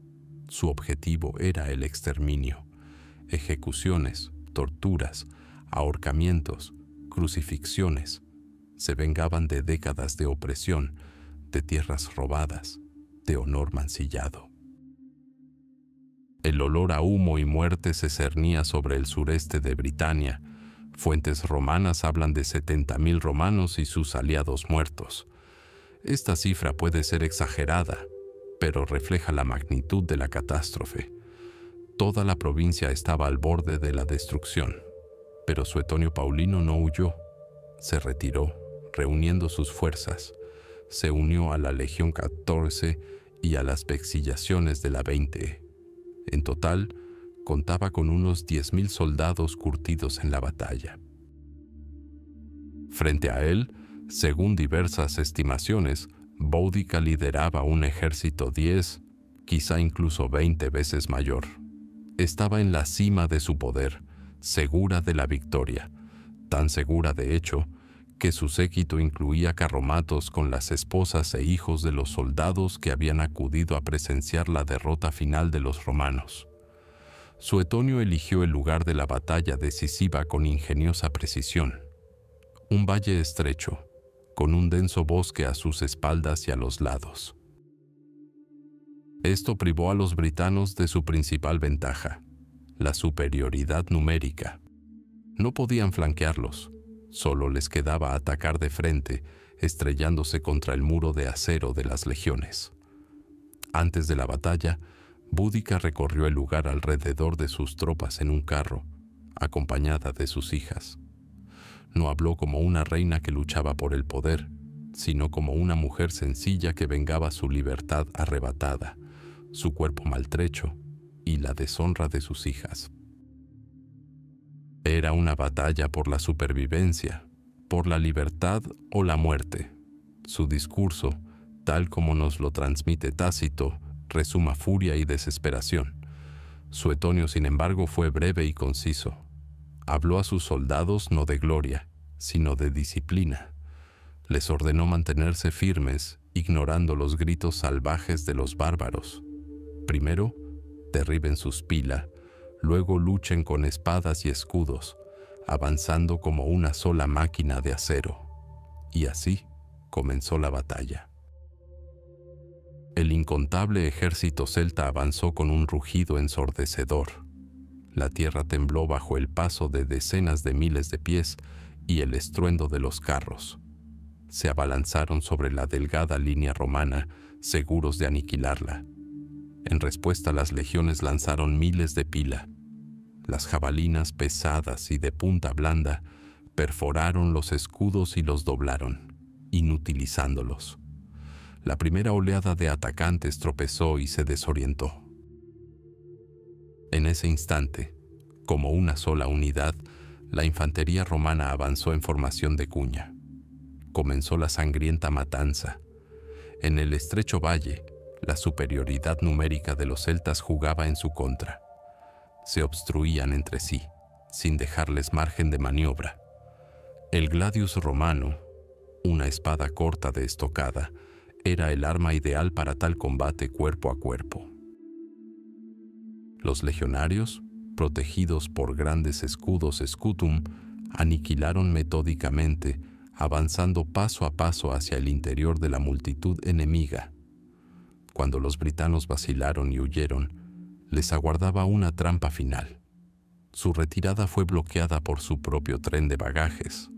Su objetivo era el exterminio. Ejecuciones, torturas, ahorcamientos, crucifixiones. Se vengaban de décadas de opresión, de tierras robadas, de honor mancillado. El olor a humo y muerte se cernía sobre el sureste de Britania. Fuentes romanas hablan de 70.000 romanos y sus aliados muertos. Esta cifra puede ser exagerada, pero refleja la magnitud de la catástrofe. Toda la provincia estaba al borde de la destrucción, pero Suetonio Paulino no huyó. Se retiró, reuniendo sus fuerzas. Se unió a la Legión 14 y a las vexillaciones de la 20. En total, contaba con unos 10.000 soldados curtidos en la batalla. Frente a él, según diversas estimaciones, Boudica lideraba un ejército 10, quizá incluso 20 veces mayor. Estaba en la cima de su poder, segura de la victoria, tan segura de hecho que su séquito incluía carromatos con las esposas e hijos de los soldados que habían acudido a presenciar la derrota final de los romanos. Suetonio eligió el lugar de la batalla decisiva con ingeniosa precisión. Un valle estrecho, con un denso bosque a sus espaldas y a los lados. Esto privó a los britanos de su principal ventaja, la superioridad numérica. No podían flanquearlos, solo les quedaba atacar de frente, estrellándose contra el muro de acero de las legiones. Antes de la batalla, Boudica recorrió el lugar alrededor de sus tropas en un carro, acompañada de sus hijas. No habló como una reina que luchaba por el poder, sino como una mujer sencilla que vengaba su libertad arrebatada, su cuerpo maltrecho y la deshonra de sus hijas. Era una batalla por la supervivencia, por la libertad o la muerte. Su discurso, tal como nos lo transmite Tácito, resuma furia y desesperación. Suetonio, sin embargo, fue breve y conciso. Habló a sus soldados no de gloria, sino de disciplina. Les ordenó mantenerse firmes, ignorando los gritos salvajes de los bárbaros. Primero, derriben sus pila, luego luchen con espadas y escudos, avanzando como una sola máquina de acero. Y así comenzó la batalla. El incontable ejército celta avanzó con un rugido ensordecedor. La tierra tembló bajo el paso de decenas de miles de pies y el estruendo de los carros. Se abalanzaron sobre la delgada línea romana, seguros de aniquilarla. En respuesta, las legiones lanzaron miles de pila. Las jabalinas pesadas y de punta blanda perforaron los escudos y los doblaron, inutilizándolos. La primera oleada de atacantes tropezó y se desorientó. En ese instante, como una sola unidad, la infantería romana avanzó en formación de cuña. Comenzó la sangrienta matanza. En el estrecho valle, la superioridad numérica de los celtas jugaba en su contra. Se obstruían entre sí, sin dejarles margen de maniobra. El gladius romano, una espada corta de estocada, era el arma ideal para tal combate cuerpo a cuerpo. Los legionarios, protegidos por grandes escudos scutum, aniquilaron metódicamente, avanzando paso a paso hacia el interior de la multitud enemiga. Cuando los britanos vacilaron y huyeron, les aguardaba una trampa final. Su retirada fue bloqueada por su propio tren de bagajes.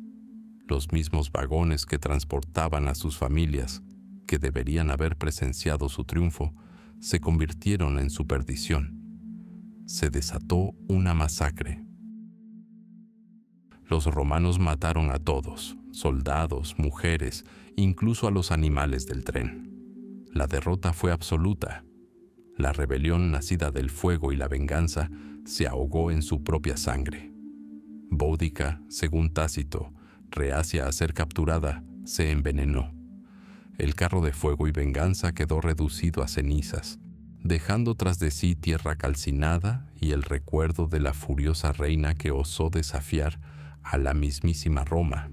Los mismos vagones que transportaban a sus familias, que deberían haber presenciado su triunfo, se convirtieron en su perdición. Se desató una masacre. Los romanos mataron a todos, soldados, mujeres, incluso a los animales del tren. La derrota fue absoluta. La rebelión nacida del fuego y la venganza se ahogó en su propia sangre. Boudica, según Tácito, reacia a ser capturada, se envenenó. El carro de fuego y venganza quedó reducido a cenizas, dejando tras de sí tierra calcinada y el recuerdo de la furiosa reina que osó desafiar a la mismísima Roma.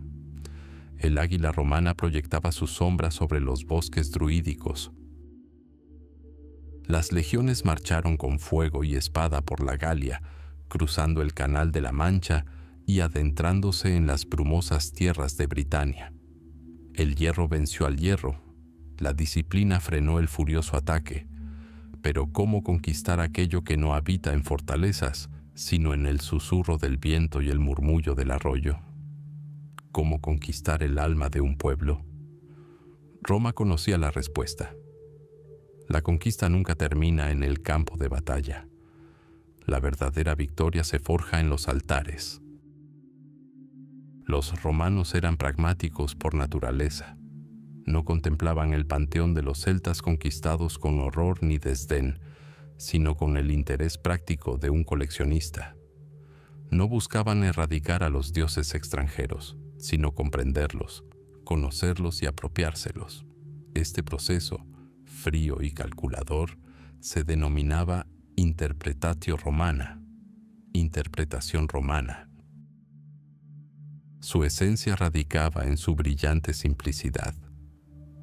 El águila romana proyectaba su sombra sobre los bosques druídicos. Las legiones marcharon con fuego y espada por la Galia, cruzando el Canal de la Mancha y adentrándose en las brumosas tierras de Britania. El hierro venció al hierro, la disciplina frenó el furioso ataque. Pero ¿cómo conquistar aquello que no habita en fortalezas, sino en el susurro del viento y el murmullo del arroyo? ¿Cómo conquistar el alma de un pueblo? Roma conocía la respuesta. La conquista nunca termina en el campo de batalla. La verdadera victoria se forja en los altares. Los romanos eran pragmáticos por naturaleza. No contemplaban el panteón de los celtas conquistados con horror ni desdén, sino con el interés práctico de un coleccionista. No buscaban erradicar a los dioses extranjeros, sino comprenderlos, conocerlos y apropiárselos. Este proceso, frío y calculador, se denominaba interpretatio romana, interpretación romana. Su esencia radicaba en su brillante simplicidad.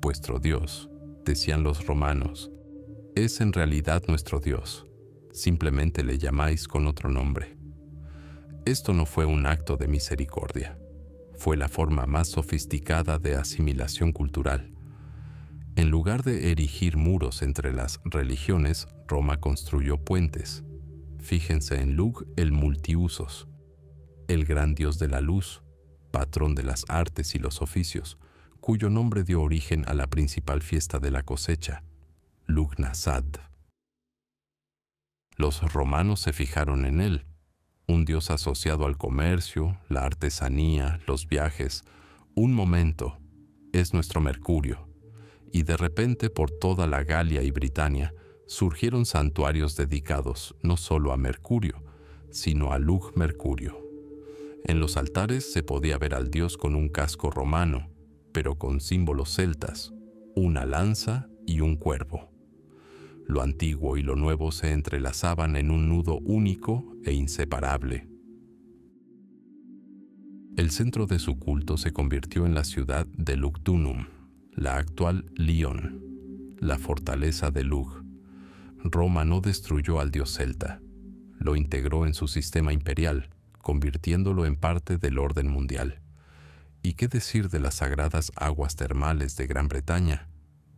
Vuestro Dios, decían los romanos, es en realidad nuestro Dios, simplemente le llamáis con otro nombre. Esto no fue un acto de misericordia, fue la forma más sofisticada de asimilación cultural. En lugar de erigir muros entre las religiones, Roma construyó puentes. Fíjense en Lug el multiusos, el gran dios de la luz, patrón de las artes y los oficios, cuyo nombre dio origen a la principal fiesta de la cosecha, Lugnasad. Los romanos se fijaron en él, un dios asociado al comercio, la artesanía, los viajes. Un momento, es nuestro Mercurio. Y de repente por toda la Galia y Britania surgieron santuarios dedicados no solo a Mercurio, sino a Lug Mercurio. En los altares se podía ver al dios con un casco romano, pero con símbolos celtas, una lanza y un cuervo. Lo antiguo y lo nuevo se entrelazaban en un nudo único e inseparable. El centro de su culto se convirtió en la ciudad de Lugdunum, la actual Lyon, la fortaleza de Lug. Roma no destruyó al dios celta, lo integró en su sistema imperial, convirtiéndolo en parte del orden mundial. ¿Y qué decir de las sagradas aguas termales de Gran Bretaña,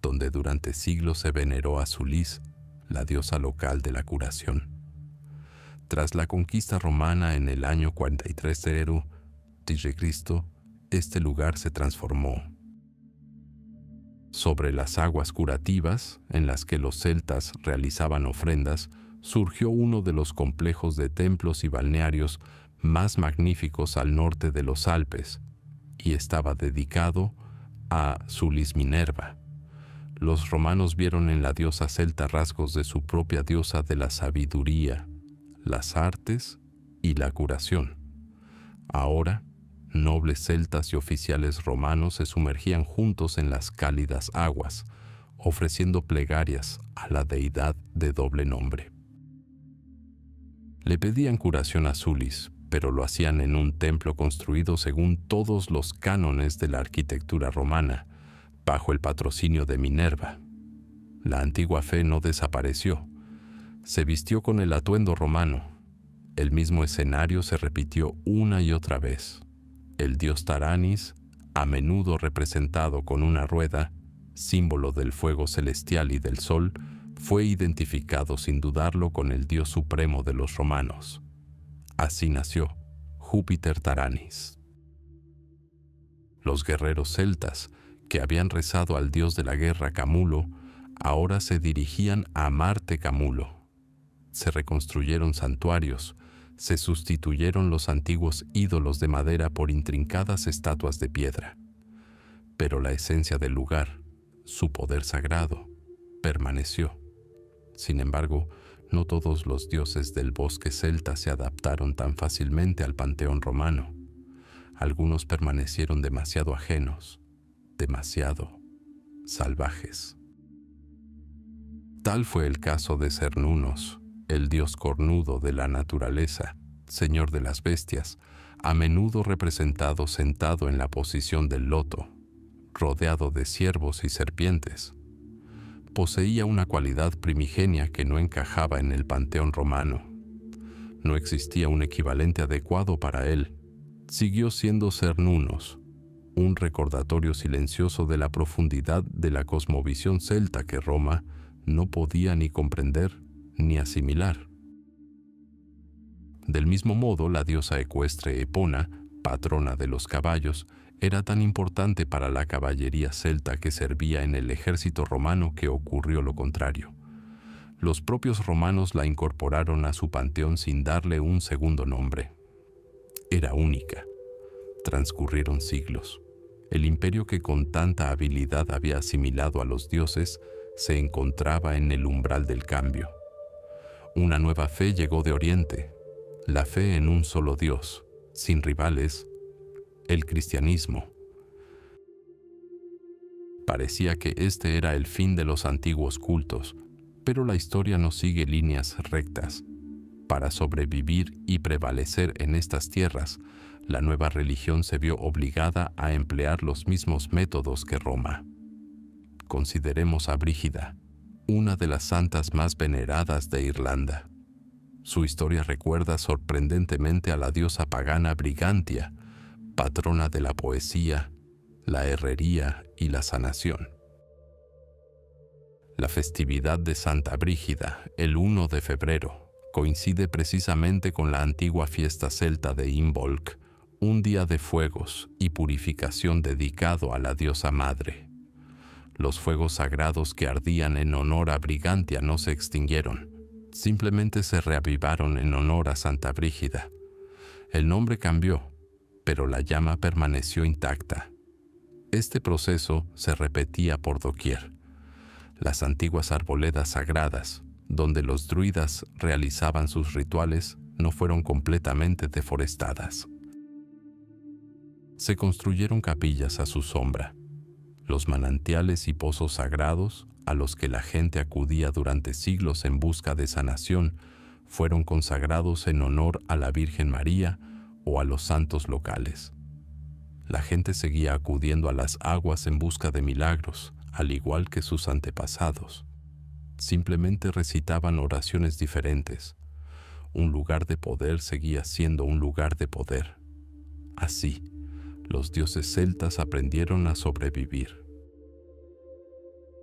donde durante siglos se veneró a Sulis, la diosa local de la curación? Tras la conquista romana en el año 43 d.C., este lugar se transformó. Sobre las aguas curativas, en las que los celtas realizaban ofrendas, surgió uno de los complejos de templos y balnearios más magníficos al norte de los Alpes, y estaba dedicado a Sulis Minerva. Los romanos vieron en la diosa celta rasgos de su propia diosa de la sabiduría, las artes y la curación. Ahora, nobles celtas y oficiales romanos se sumergían juntos en las cálidas aguas, ofreciendo plegarias a la deidad de doble nombre. Le pedían curación a Sulis, pero lo hacían en un templo construido según todos los cánones de la arquitectura romana, bajo el patrocinio de Minerva. La antigua fe no desapareció. Se vistió con el atuendo romano. El mismo escenario se repitió una y otra vez. El dios Taranis, a menudo representado con una rueda, símbolo del fuego celestial y del sol, fue identificado sin dudarlo con el dios supremo de los romanos. Así nació Júpiter Taranis. Los guerreros celtas, que habían rezado al dios de la guerra Camulo, ahora se dirigían a Marte Camulo. Se reconstruyeron santuarios, se sustituyeron los antiguos ídolos de madera por intrincadas estatuas de piedra. Pero la esencia del lugar, su poder sagrado, permaneció. Sin embargo, no todos los dioses del bosque celta se adaptaron tan fácilmente al panteón romano. Algunos permanecieron demasiado ajenos, demasiado salvajes. Tal fue el caso de Cernunnos, el dios cornudo de la naturaleza, señor de las bestias, a menudo representado sentado en la posición del loto, rodeado de ciervos y serpientes. Poseía una cualidad primigenia que no encajaba en el panteón romano. No existía un equivalente adecuado para él. Siguió siendo Cernunnos, un recordatorio silencioso de la profundidad de la cosmovisión celta que Roma no podía ni comprender ni asimilar. Del mismo modo, la diosa ecuestre Epona, patrona de los caballos, Era tan importante para la caballería celta que servía en el ejército romano que ocurrió lo contrario. Los propios romanos la incorporaron a su panteón sin darle un segundo nombre. Era única. Transcurrieron siglos. El imperio que con tanta habilidad había asimilado a los dioses se encontraba en el umbral del cambio. Una nueva fe llegó de Oriente, la fe en un solo Dios, sin rivales, el cristianismo. Parecía que este era el fin de los antiguos cultos, pero la historia no sigue líneas rectas. Para sobrevivir y prevalecer en estas tierras, la nueva religión se vio obligada a emplear los mismos métodos que Roma. Consideremos a Brígida, una de las santas más veneradas de Irlanda. Su historia recuerda sorprendentemente a la diosa pagana Brigantia, patrona de la poesía, la herrería y la sanación. La festividad de Santa Brígida, el 1 de febrero, coincide precisamente con la antigua fiesta celta de Imbolc, un día de fuegos y purificación dedicado a la diosa madre. Los fuegos sagrados que ardían en honor a Brigantia no se extinguieron, simplemente se reavivaron en honor a Santa Brígida. El nombre cambió, pero la llama permaneció intacta. Este proceso se repetía por doquier. Las antiguas arboledas sagradas, donde los druidas realizaban sus rituales, no fueron completamente deforestadas. Se construyeron capillas a su sombra. Los manantiales y pozos sagrados, a los que la gente acudía durante siglos en busca de sanación, fueron consagrados en honor a la Virgen María o a los santos locales. La gente seguía acudiendo a las aguas en busca de milagros, al igual que sus antepasados. Simplemente recitaban oraciones diferentes. Un lugar de poder seguía siendo un lugar de poder. Así, los dioses celtas aprendieron a sobrevivir.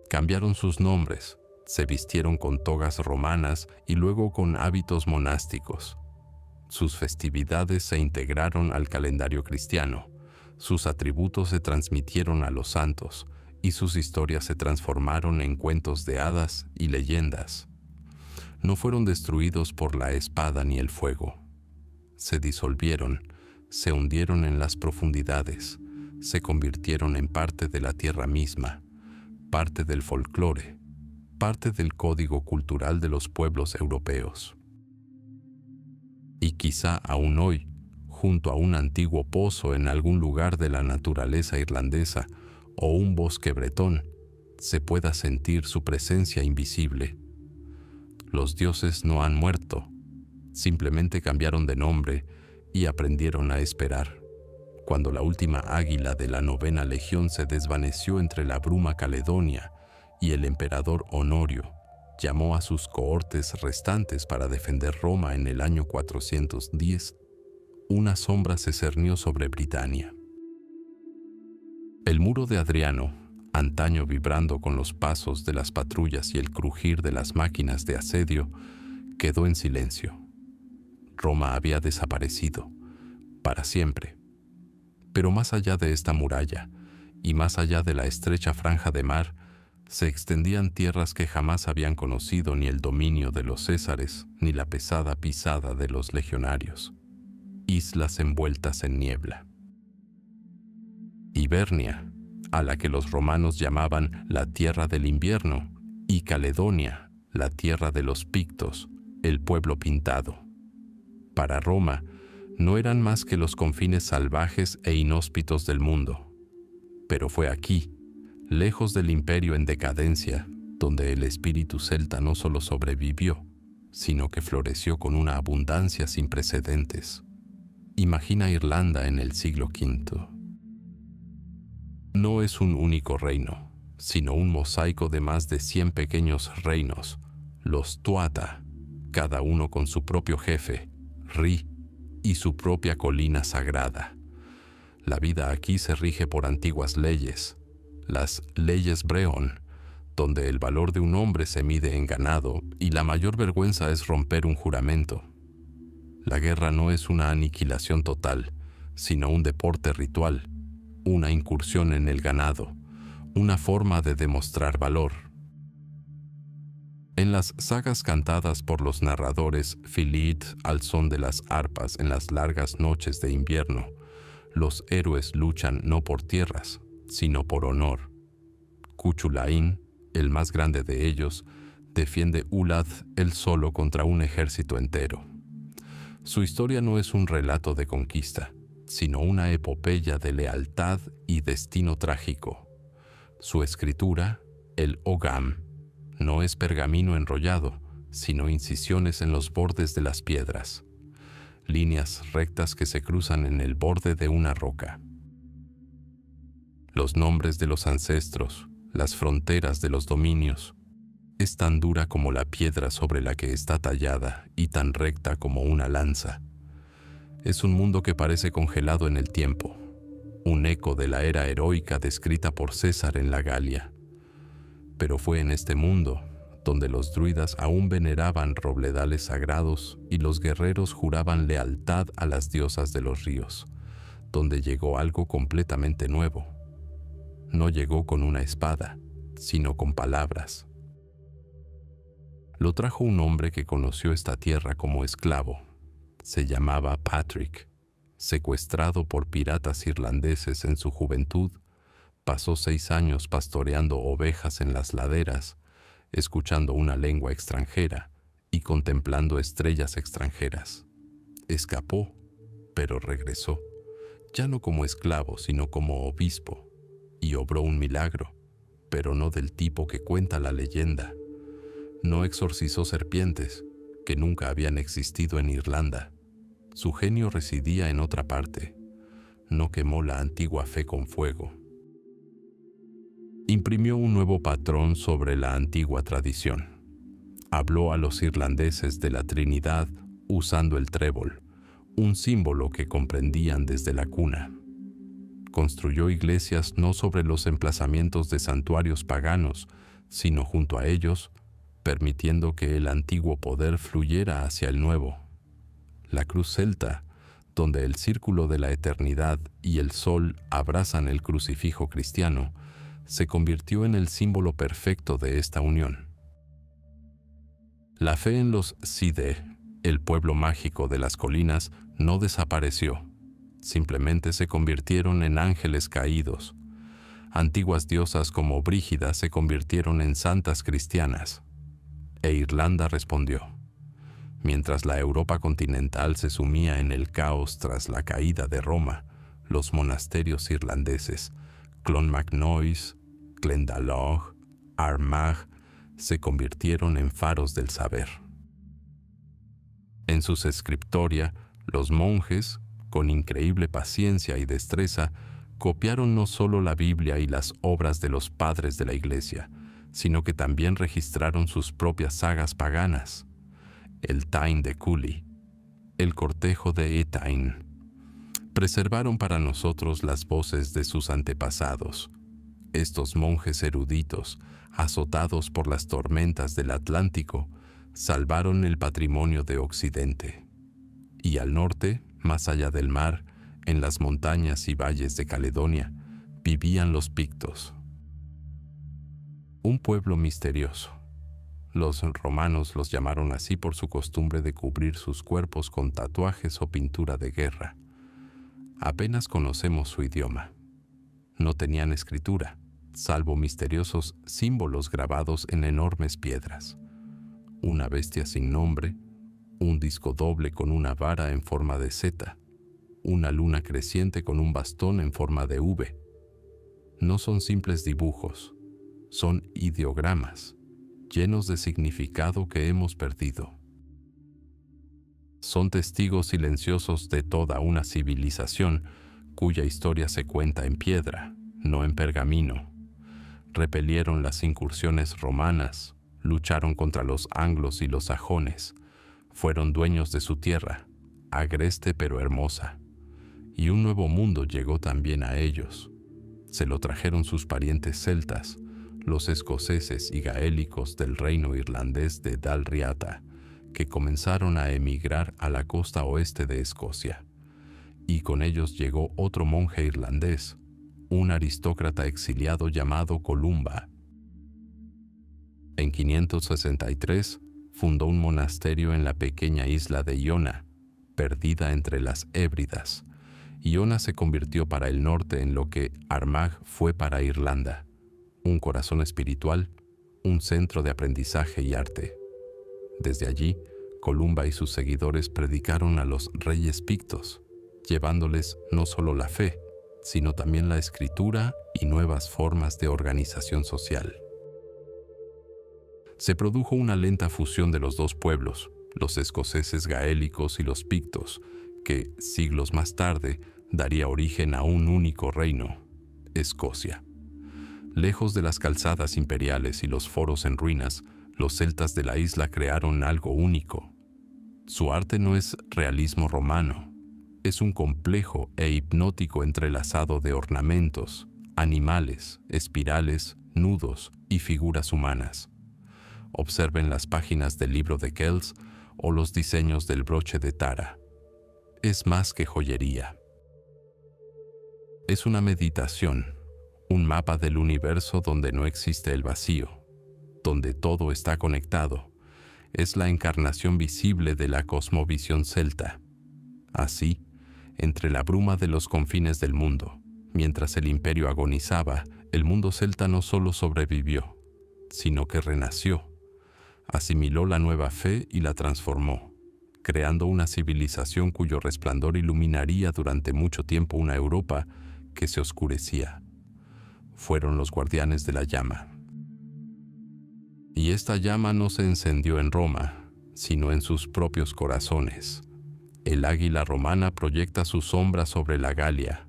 Cambiaron sus nombres, se vistieron con togas romanas y luego con hábitos monásticos. Sus festividades se integraron al calendario cristiano, sus atributos se transmitieron a los santos y sus historias se transformaron en cuentos de hadas y leyendas. No fueron destruidos por la espada ni el fuego. Se disolvieron, se hundieron en las profundidades, se convirtieron en parte de la tierra misma, parte del folclore, parte del código cultural de los pueblos europeos. Y quizá aún hoy, junto a un antiguo pozo en algún lugar de la naturaleza irlandesa o un bosque bretón, se pueda sentir su presencia invisible. Los dioses no han muerto, simplemente cambiaron de nombre y aprendieron a esperar. Cuando la última águila de la 9ª Legión se desvaneció entre la bruma caledonia y el emperador Honorio llamó a sus cohortes restantes para defender Roma en el año 410, una sombra se cernió sobre Britania. El muro de Adriano, antaño vibrando con los pasos de las patrullas y el crujir de las máquinas de asedio, quedó en silencio. Roma había desaparecido, para siempre. Pero más allá de esta muralla, y más allá de la estrecha franja de mar, se extendían tierras que jamás habían conocido ni el dominio de los césares, ni la pesada pisada de los legionarios. Islas envueltas en niebla. Hibernia, a la que los romanos llamaban la tierra del invierno, y Caledonia, la tierra de los pictos, el pueblo pintado. Para Roma, no eran más que los confines salvajes e inhóspitos del mundo. Pero fue aquí, lejos del imperio en decadencia, donde el espíritu celta no solo sobrevivió, sino que floreció con una abundancia sin precedentes. Imagina Irlanda en el siglo V. No es un único reino, sino un mosaico de más de 100 pequeños reinos, los Tuatha, cada uno con su propio jefe, Ri, y su propia colina sagrada. La vida aquí se rige por antiguas leyes, las leyes Brehon, donde el valor de un hombre se mide en ganado y la mayor vergüenza es romper un juramento. La guerra no es una aniquilación total, sino un deporte ritual. una incursión en el ganado, una forma de demostrar valor. En las sagas cantadas por los narradores Philid al son de las arpas en las largas noches de invierno, los héroes luchan no por tierras, sino por honor. Cuchulainn, el más grande de ellos, defiende Ulad él solo contra un ejército entero. Su historia no es un relato de conquista, sino una epopeya de lealtad y destino trágico. Su escritura, el Ogam, no es pergamino enrollado, sino incisiones en los bordes de las piedras, líneas rectas que se cruzan en el borde de una roca. Los nombres de los ancestros, las fronteras de los dominios, es tan dura como la piedra sobre la que está tallada y tan recta como una lanza. Es un mundo que parece congelado en el tiempo, un eco de la era heroica descrita por César en la Galia. Pero fue en este mundo donde los druidas aún veneraban robledales sagrados y los guerreros juraban lealtad a las diosas de los ríos, donde llegó algo completamente nuevo. No llegó con una espada, sino con palabras. Lo trajo un hombre que conoció esta tierra como esclavo. Se llamaba Patrick. Secuestrado por piratas irlandeses en su juventud, pasó 6 años pastoreando ovejas en las laderas, escuchando una lengua extranjera y contemplando estrellas extranjeras. Escapó, pero regresó, ya no como esclavo, sino como obispo, y obró un milagro, pero no del tipo que cuenta la leyenda. No exorcizó serpientes, que nunca habían existido en Irlanda. Su genio residía en otra parte. No quemó la antigua fe con fuego. Imprimió un nuevo patrón sobre la antigua tradición. Habló a los irlandeses de la Trinidad usando el trébol, un símbolo que comprendían desde la cuna. Construyó iglesias no sobre los emplazamientos de santuarios paganos, sino junto a ellos, permitiendo que el antiguo poder fluyera hacia el nuevo. La cruz celta, donde el círculo de la eternidad y el sol abrazan el crucifijo cristiano, se convirtió en el símbolo perfecto de esta unión. La fe en los Sidhe, el pueblo mágico de las colinas, no desapareció. Simplemente se convirtieron en ángeles caídos. Antiguas diosas como Brígida se convirtieron en santas cristianas. E Irlanda respondió. Mientras la Europa continental se sumía en el caos tras la caída de Roma, los monasterios irlandeses, Clonmacnoise, Glendalough, Armagh, se convirtieron en faros del saber. En sus scriptoria, los monjes, con increíble paciencia y destreza, copiaron no solo la Biblia y las obras de los padres de la Iglesia, sino que también registraron sus propias sagas paganas. El Táin de Cooley, el cortejo de Etain. Preservaron para nosotros las voces de sus antepasados. Estos monjes eruditos, azotados por las tormentas del Atlántico, salvaron el patrimonio de Occidente. Y al norte, más allá del mar, en las montañas y valles de Caledonia, vivían los pictos. Un pueblo misterioso. Los romanos los llamaron así por su costumbre de cubrir sus cuerpos con tatuajes o pintura de guerra. Apenas conocemos su idioma. No tenían escritura, salvo misteriosos símbolos grabados en enormes piedras. Una bestia sin nombre, un disco doble con una vara en forma de Z, una luna creciente con un bastón en forma de V. No son simples dibujos, son ideogramas, llenos de significado que hemos perdido. Son testigos silenciosos de toda una civilización cuya historia se cuenta en piedra, no en pergamino. Repelieron las incursiones romanas, lucharon contra los anglos y los sajones, fueron dueños de su tierra, agreste pero hermosa, y un nuevo mundo llegó también a ellos. Se lo trajeron sus parientes celtas, los escoceses y gaélicos del reino irlandés de Dalriata, que comenzaron a emigrar a la costa oeste de Escocia. Y con ellos llegó otro monje irlandés, un aristócrata exiliado llamado Columba. En 563 fundó un monasterio en la pequeña isla de Iona, perdida entre las Hébridas. Iona se convirtió para el norte en lo que Armagh fue para Irlanda, un corazón espiritual, un centro de aprendizaje y arte. Desde allí, Columba y sus seguidores predicaron a los reyes pictos, llevándoles no solo la fe, sino también la escritura y nuevas formas de organización social. Se produjo una lenta fusión de los dos pueblos, los escoceses gaélicos y los pictos, que, siglos más tarde, daría origen a un único reino, Escocia. Lejos de las calzadas imperiales y los foros en ruinas, los celtas de la isla crearon algo único. Su arte no es realismo romano, es un complejo e hipnótico entrelazado de ornamentos, animales, espirales, nudos y figuras humanas. Observen las páginas del libro de Kells o los diseños del broche de Tara. Es más que joyería. Es una meditación, un mapa del universo donde no existe el vacío, donde todo está conectado. Es la encarnación visible de la cosmovisión celta. Así, entre la bruma de los confines del mundo, mientras el imperio agonizaba, el mundo celta no solo sobrevivió, sino que renació. Asimiló la nueva fe y la transformó, creando una civilización cuyo resplandor iluminaría durante mucho tiempo una Europa que se oscurecía. Fueron los guardianes de la llama. Y esta llama no se encendió en Roma, sino en sus propios corazones. El águila romana proyecta su sombra sobre la Galia.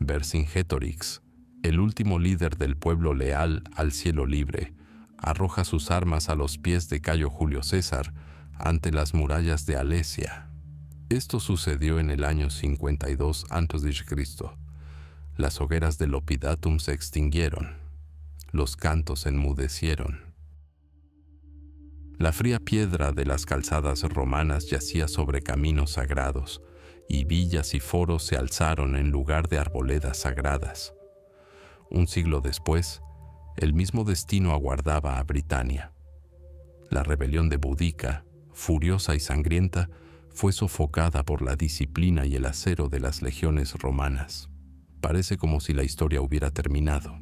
Vercingétorix, el último líder del pueblo leal al cielo libre, arroja sus armas a los pies de Cayo Julio César ante las murallas de Alesia. Esto sucedió en el año 52 a.C. Las hogueras del Opidatum se extinguieron. Los cantos enmudecieron. La fría piedra de las calzadas romanas yacía sobre caminos sagrados, y villas y foros se alzaron en lugar de arboledas sagradas. Un siglo después, el mismo destino aguardaba a Britania. La rebelión de Boudica, furiosa y sangrienta, fue sofocada por la disciplina y el acero de las legiones romanas. Parece como si la historia hubiera terminado.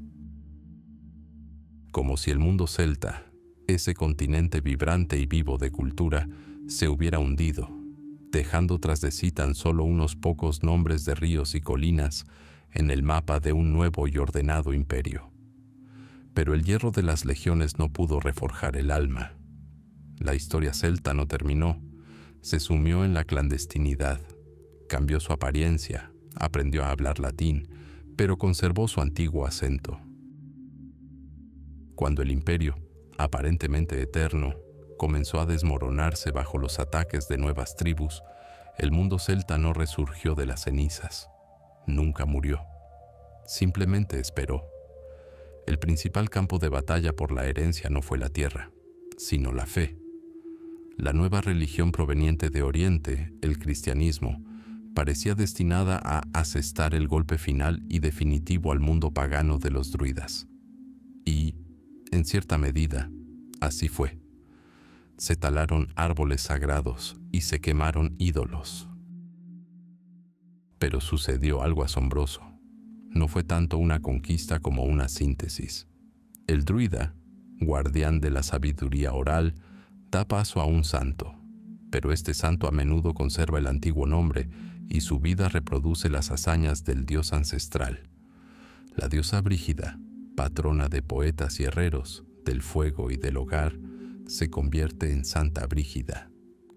Como si el mundo celta, ese continente vibrante y vivo de cultura, se hubiera hundido, dejando tras de sí tan solo unos pocos nombres de ríos y colinas en el mapa de un nuevo y ordenado imperio. Pero el hierro de las legiones no pudo reforjar el alma. La historia celta no terminó, se sumió en la clandestinidad, cambió su apariencia, aprendió a hablar latín, pero conservó su antiguo acento. Cuando el imperio, aparentemente eterno, comenzó a desmoronarse bajo los ataques de nuevas tribus, el mundo celta no resurgió de las cenizas. Nunca murió. Simplemente esperó. El principal campo de batalla por la herencia no fue la tierra, sino la fe. La nueva religión proveniente de Oriente, el cristianismo, parecía destinada a asestar el golpe final y definitivo al mundo pagano de los druidas. Y, en cierta medida, así fue. Se talaron árboles sagrados y se quemaron ídolos. Pero sucedió algo asombroso. No fue tanto una conquista como una síntesis. El druida, guardián de la sabiduría oral, da paso a un santo, pero este santo a menudo conserva el antiguo nombre y su vida reproduce las hazañas del dios ancestral. La diosa Brígida, patrona de poetas y herreros, del fuego y del hogar, se convierte en Santa Brígida,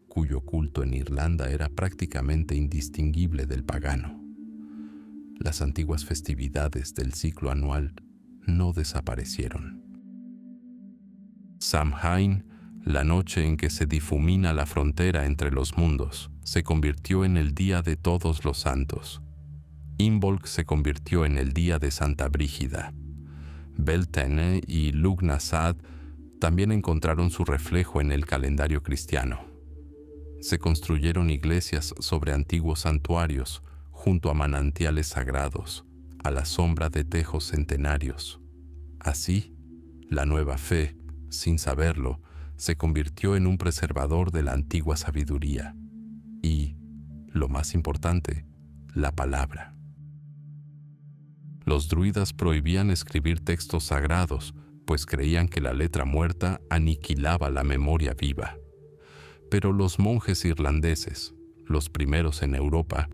cuyo culto en Irlanda era prácticamente indistinguible del pagano. Las antiguas festividades del ciclo anual no desaparecieron. Samhain, la noche en que se difumina la frontera entre los mundos, se convirtió en el Día de Todos los Santos. Imbolc se convirtió en el Día de Santa Brígida. Beltane y Lugnasad también encontraron su reflejo en el calendario cristiano. Se construyeron iglesias sobre antiguos santuarios, junto a manantiales sagrados, a la sombra de tejos centenarios. Así, la nueva fe, sin saberlo, se convirtió en un preservador de la antigua sabiduría y, lo más importante, la palabra. Los druidas prohibían escribir textos sagrados, pues creían que la letra muerta aniquilaba la memoria viva. Pero los monjes irlandeses, los primeros en Europa,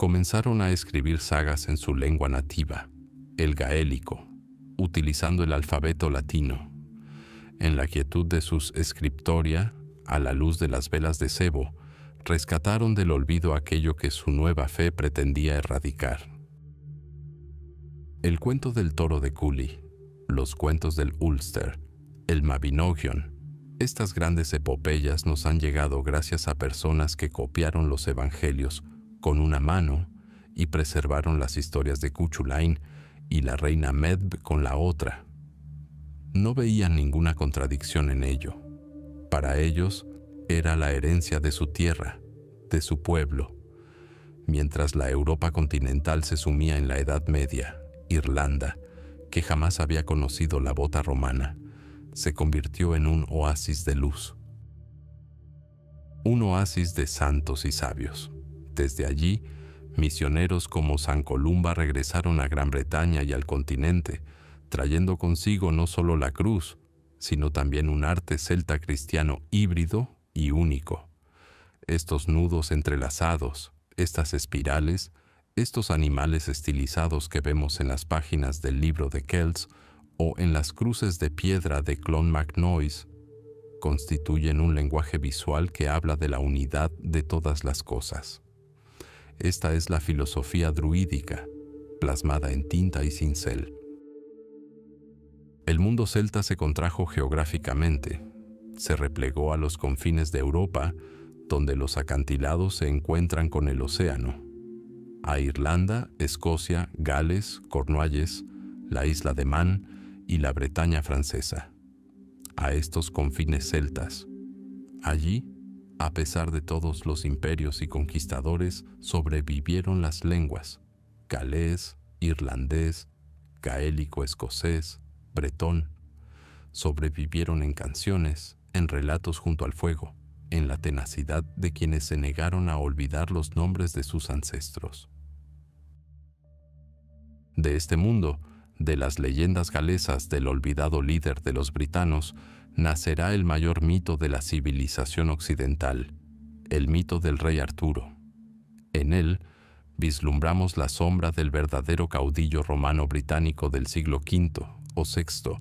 comenzaron a escribir sagas en su lengua nativa, el gaélico, utilizando el alfabeto latino. En la quietud de sus scriptoria, a la luz de las velas de cebo, rescataron del olvido aquello que su nueva fe pretendía erradicar. El cuento del toro de Cooley, los cuentos del Ulster, el Mabinogion, estas grandes epopeyas nos han llegado gracias a personas que copiaron los evangelios con una mano y preservaron las historias de Cuchulainn y la reina Medb con la otra. No veían ninguna contradicción en ello. Para ellos era la herencia de su tierra, de su pueblo. Mientras la Europa continental se sumía en la Edad Media, Irlanda, que jamás había conocido la bota romana, se convirtió en un oasis de luz. Un oasis de santos y sabios. Desde allí, misioneros como San Columba regresaron a Gran Bretaña y al continente, trayendo consigo no solo la cruz, sino también un arte celta cristiano híbrido y único. Estos nudos entrelazados, estas espirales, estos animales estilizados que vemos en las páginas del libro de Kells o en las cruces de piedra de Clonmacnoise, constituyen un lenguaje visual que habla de la unidad de todas las cosas. Esta es la filosofía druídica, plasmada en tinta y cincel. El mundo celta se contrajo geográficamente, se replegó a los confines de Europa, donde los acantilados se encuentran con el océano, a Irlanda, Escocia, Gales, Cornualles, la isla de Man y la Bretaña francesa. A estos confines celtas. Allí, a pesar de todos los imperios y conquistadores, sobrevivieron las lenguas, galés, irlandés, gaélico escocés, bretón. Sobrevivieron en canciones, en relatos junto al fuego, en la tenacidad de quienes se negaron a olvidar los nombres de sus ancestros. De este mundo, de las leyendas galesas del olvidado líder de los britanos, nacerá el mayor mito de la civilización occidental, el mito del rey Arturo. En él, vislumbramos la sombra del verdadero caudillo romano-británico del siglo V o VI,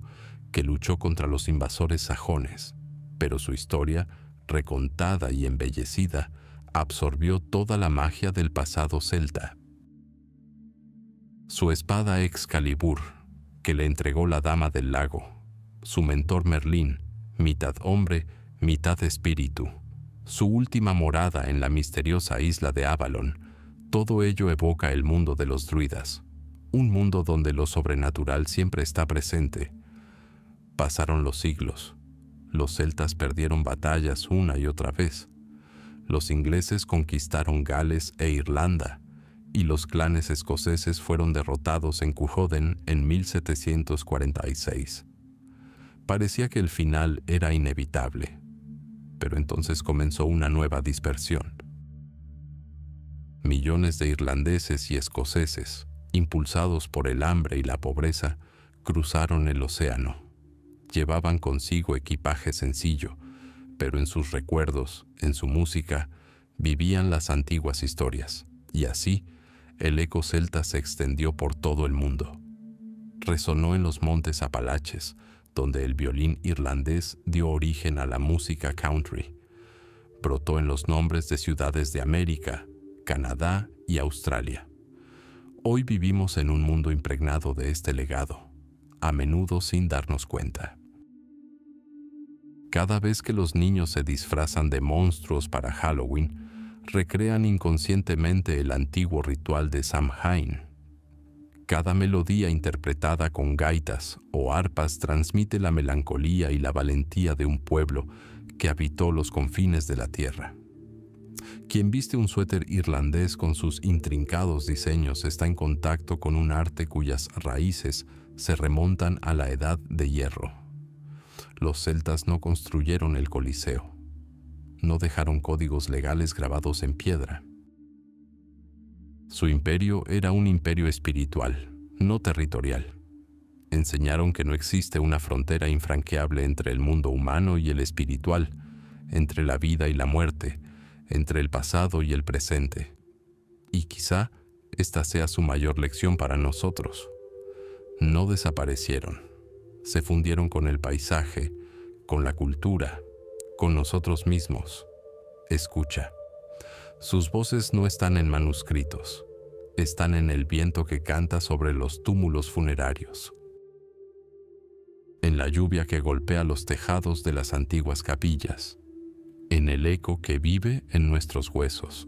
que luchó contra los invasores sajones, pero su historia, recontada y embellecida, absorbió toda la magia del pasado celta. Su espada Excalibur, que le entregó la Dama del Lago, su mentor Merlín, mitad hombre, mitad espíritu, su última morada en la misteriosa isla de Avalon, todo ello evoca el mundo de los druidas, un mundo donde lo sobrenatural siempre está presente. Pasaron los siglos. Los celtas perdieron batallas una y otra vez. Los ingleses conquistaron Gales e Irlanda, y los clanes escoceses fueron derrotados en Culloden en 1746. Parecía que el final era inevitable, pero entonces comenzó una nueva dispersión. Millones de irlandeses y escoceses, impulsados por el hambre y la pobreza, cruzaron el océano. Llevaban consigo equipaje sencillo, pero en sus recuerdos, en su música, vivían las antiguas historias, y así el eco celta se extendió por todo el mundo. Resonó en los montes Apalaches, donde el violín irlandés dio origen a la música country. Brotó en los nombres de ciudades de América, Canadá y Australia. Hoy vivimos en un mundo impregnado de este legado, a menudo sin darnos cuenta. Cada vez que los niños se disfrazan de monstruos para Halloween, recrean inconscientemente el antiguo ritual de Samhain. Cada melodía interpretada con gaitas o arpas transmite la melancolía y la valentía de un pueblo que habitó los confines de la tierra. Quien viste un suéter irlandés con sus intrincados diseños está en contacto con un arte cuyas raíces se remontan a la Edad de Hierro. Los celtas no construyeron el Coliseo. No dejaron códigos legales grabados en piedra. Su imperio era un imperio espiritual, no territorial. Enseñaron que no existe una frontera infranqueable entre el mundo humano y el espiritual, entre la vida y la muerte, entre el pasado y el presente. Y quizá esta sea su mayor lección para nosotros. No desaparecieron. Se fundieron con el paisaje, con la cultura, con nosotros mismos. Escucha. Sus voces no están en manuscritos. Están en el viento que canta sobre los túmulos funerarios, en la lluvia que golpea los tejados de las antiguas capillas, en el eco que vive en nuestros huesos.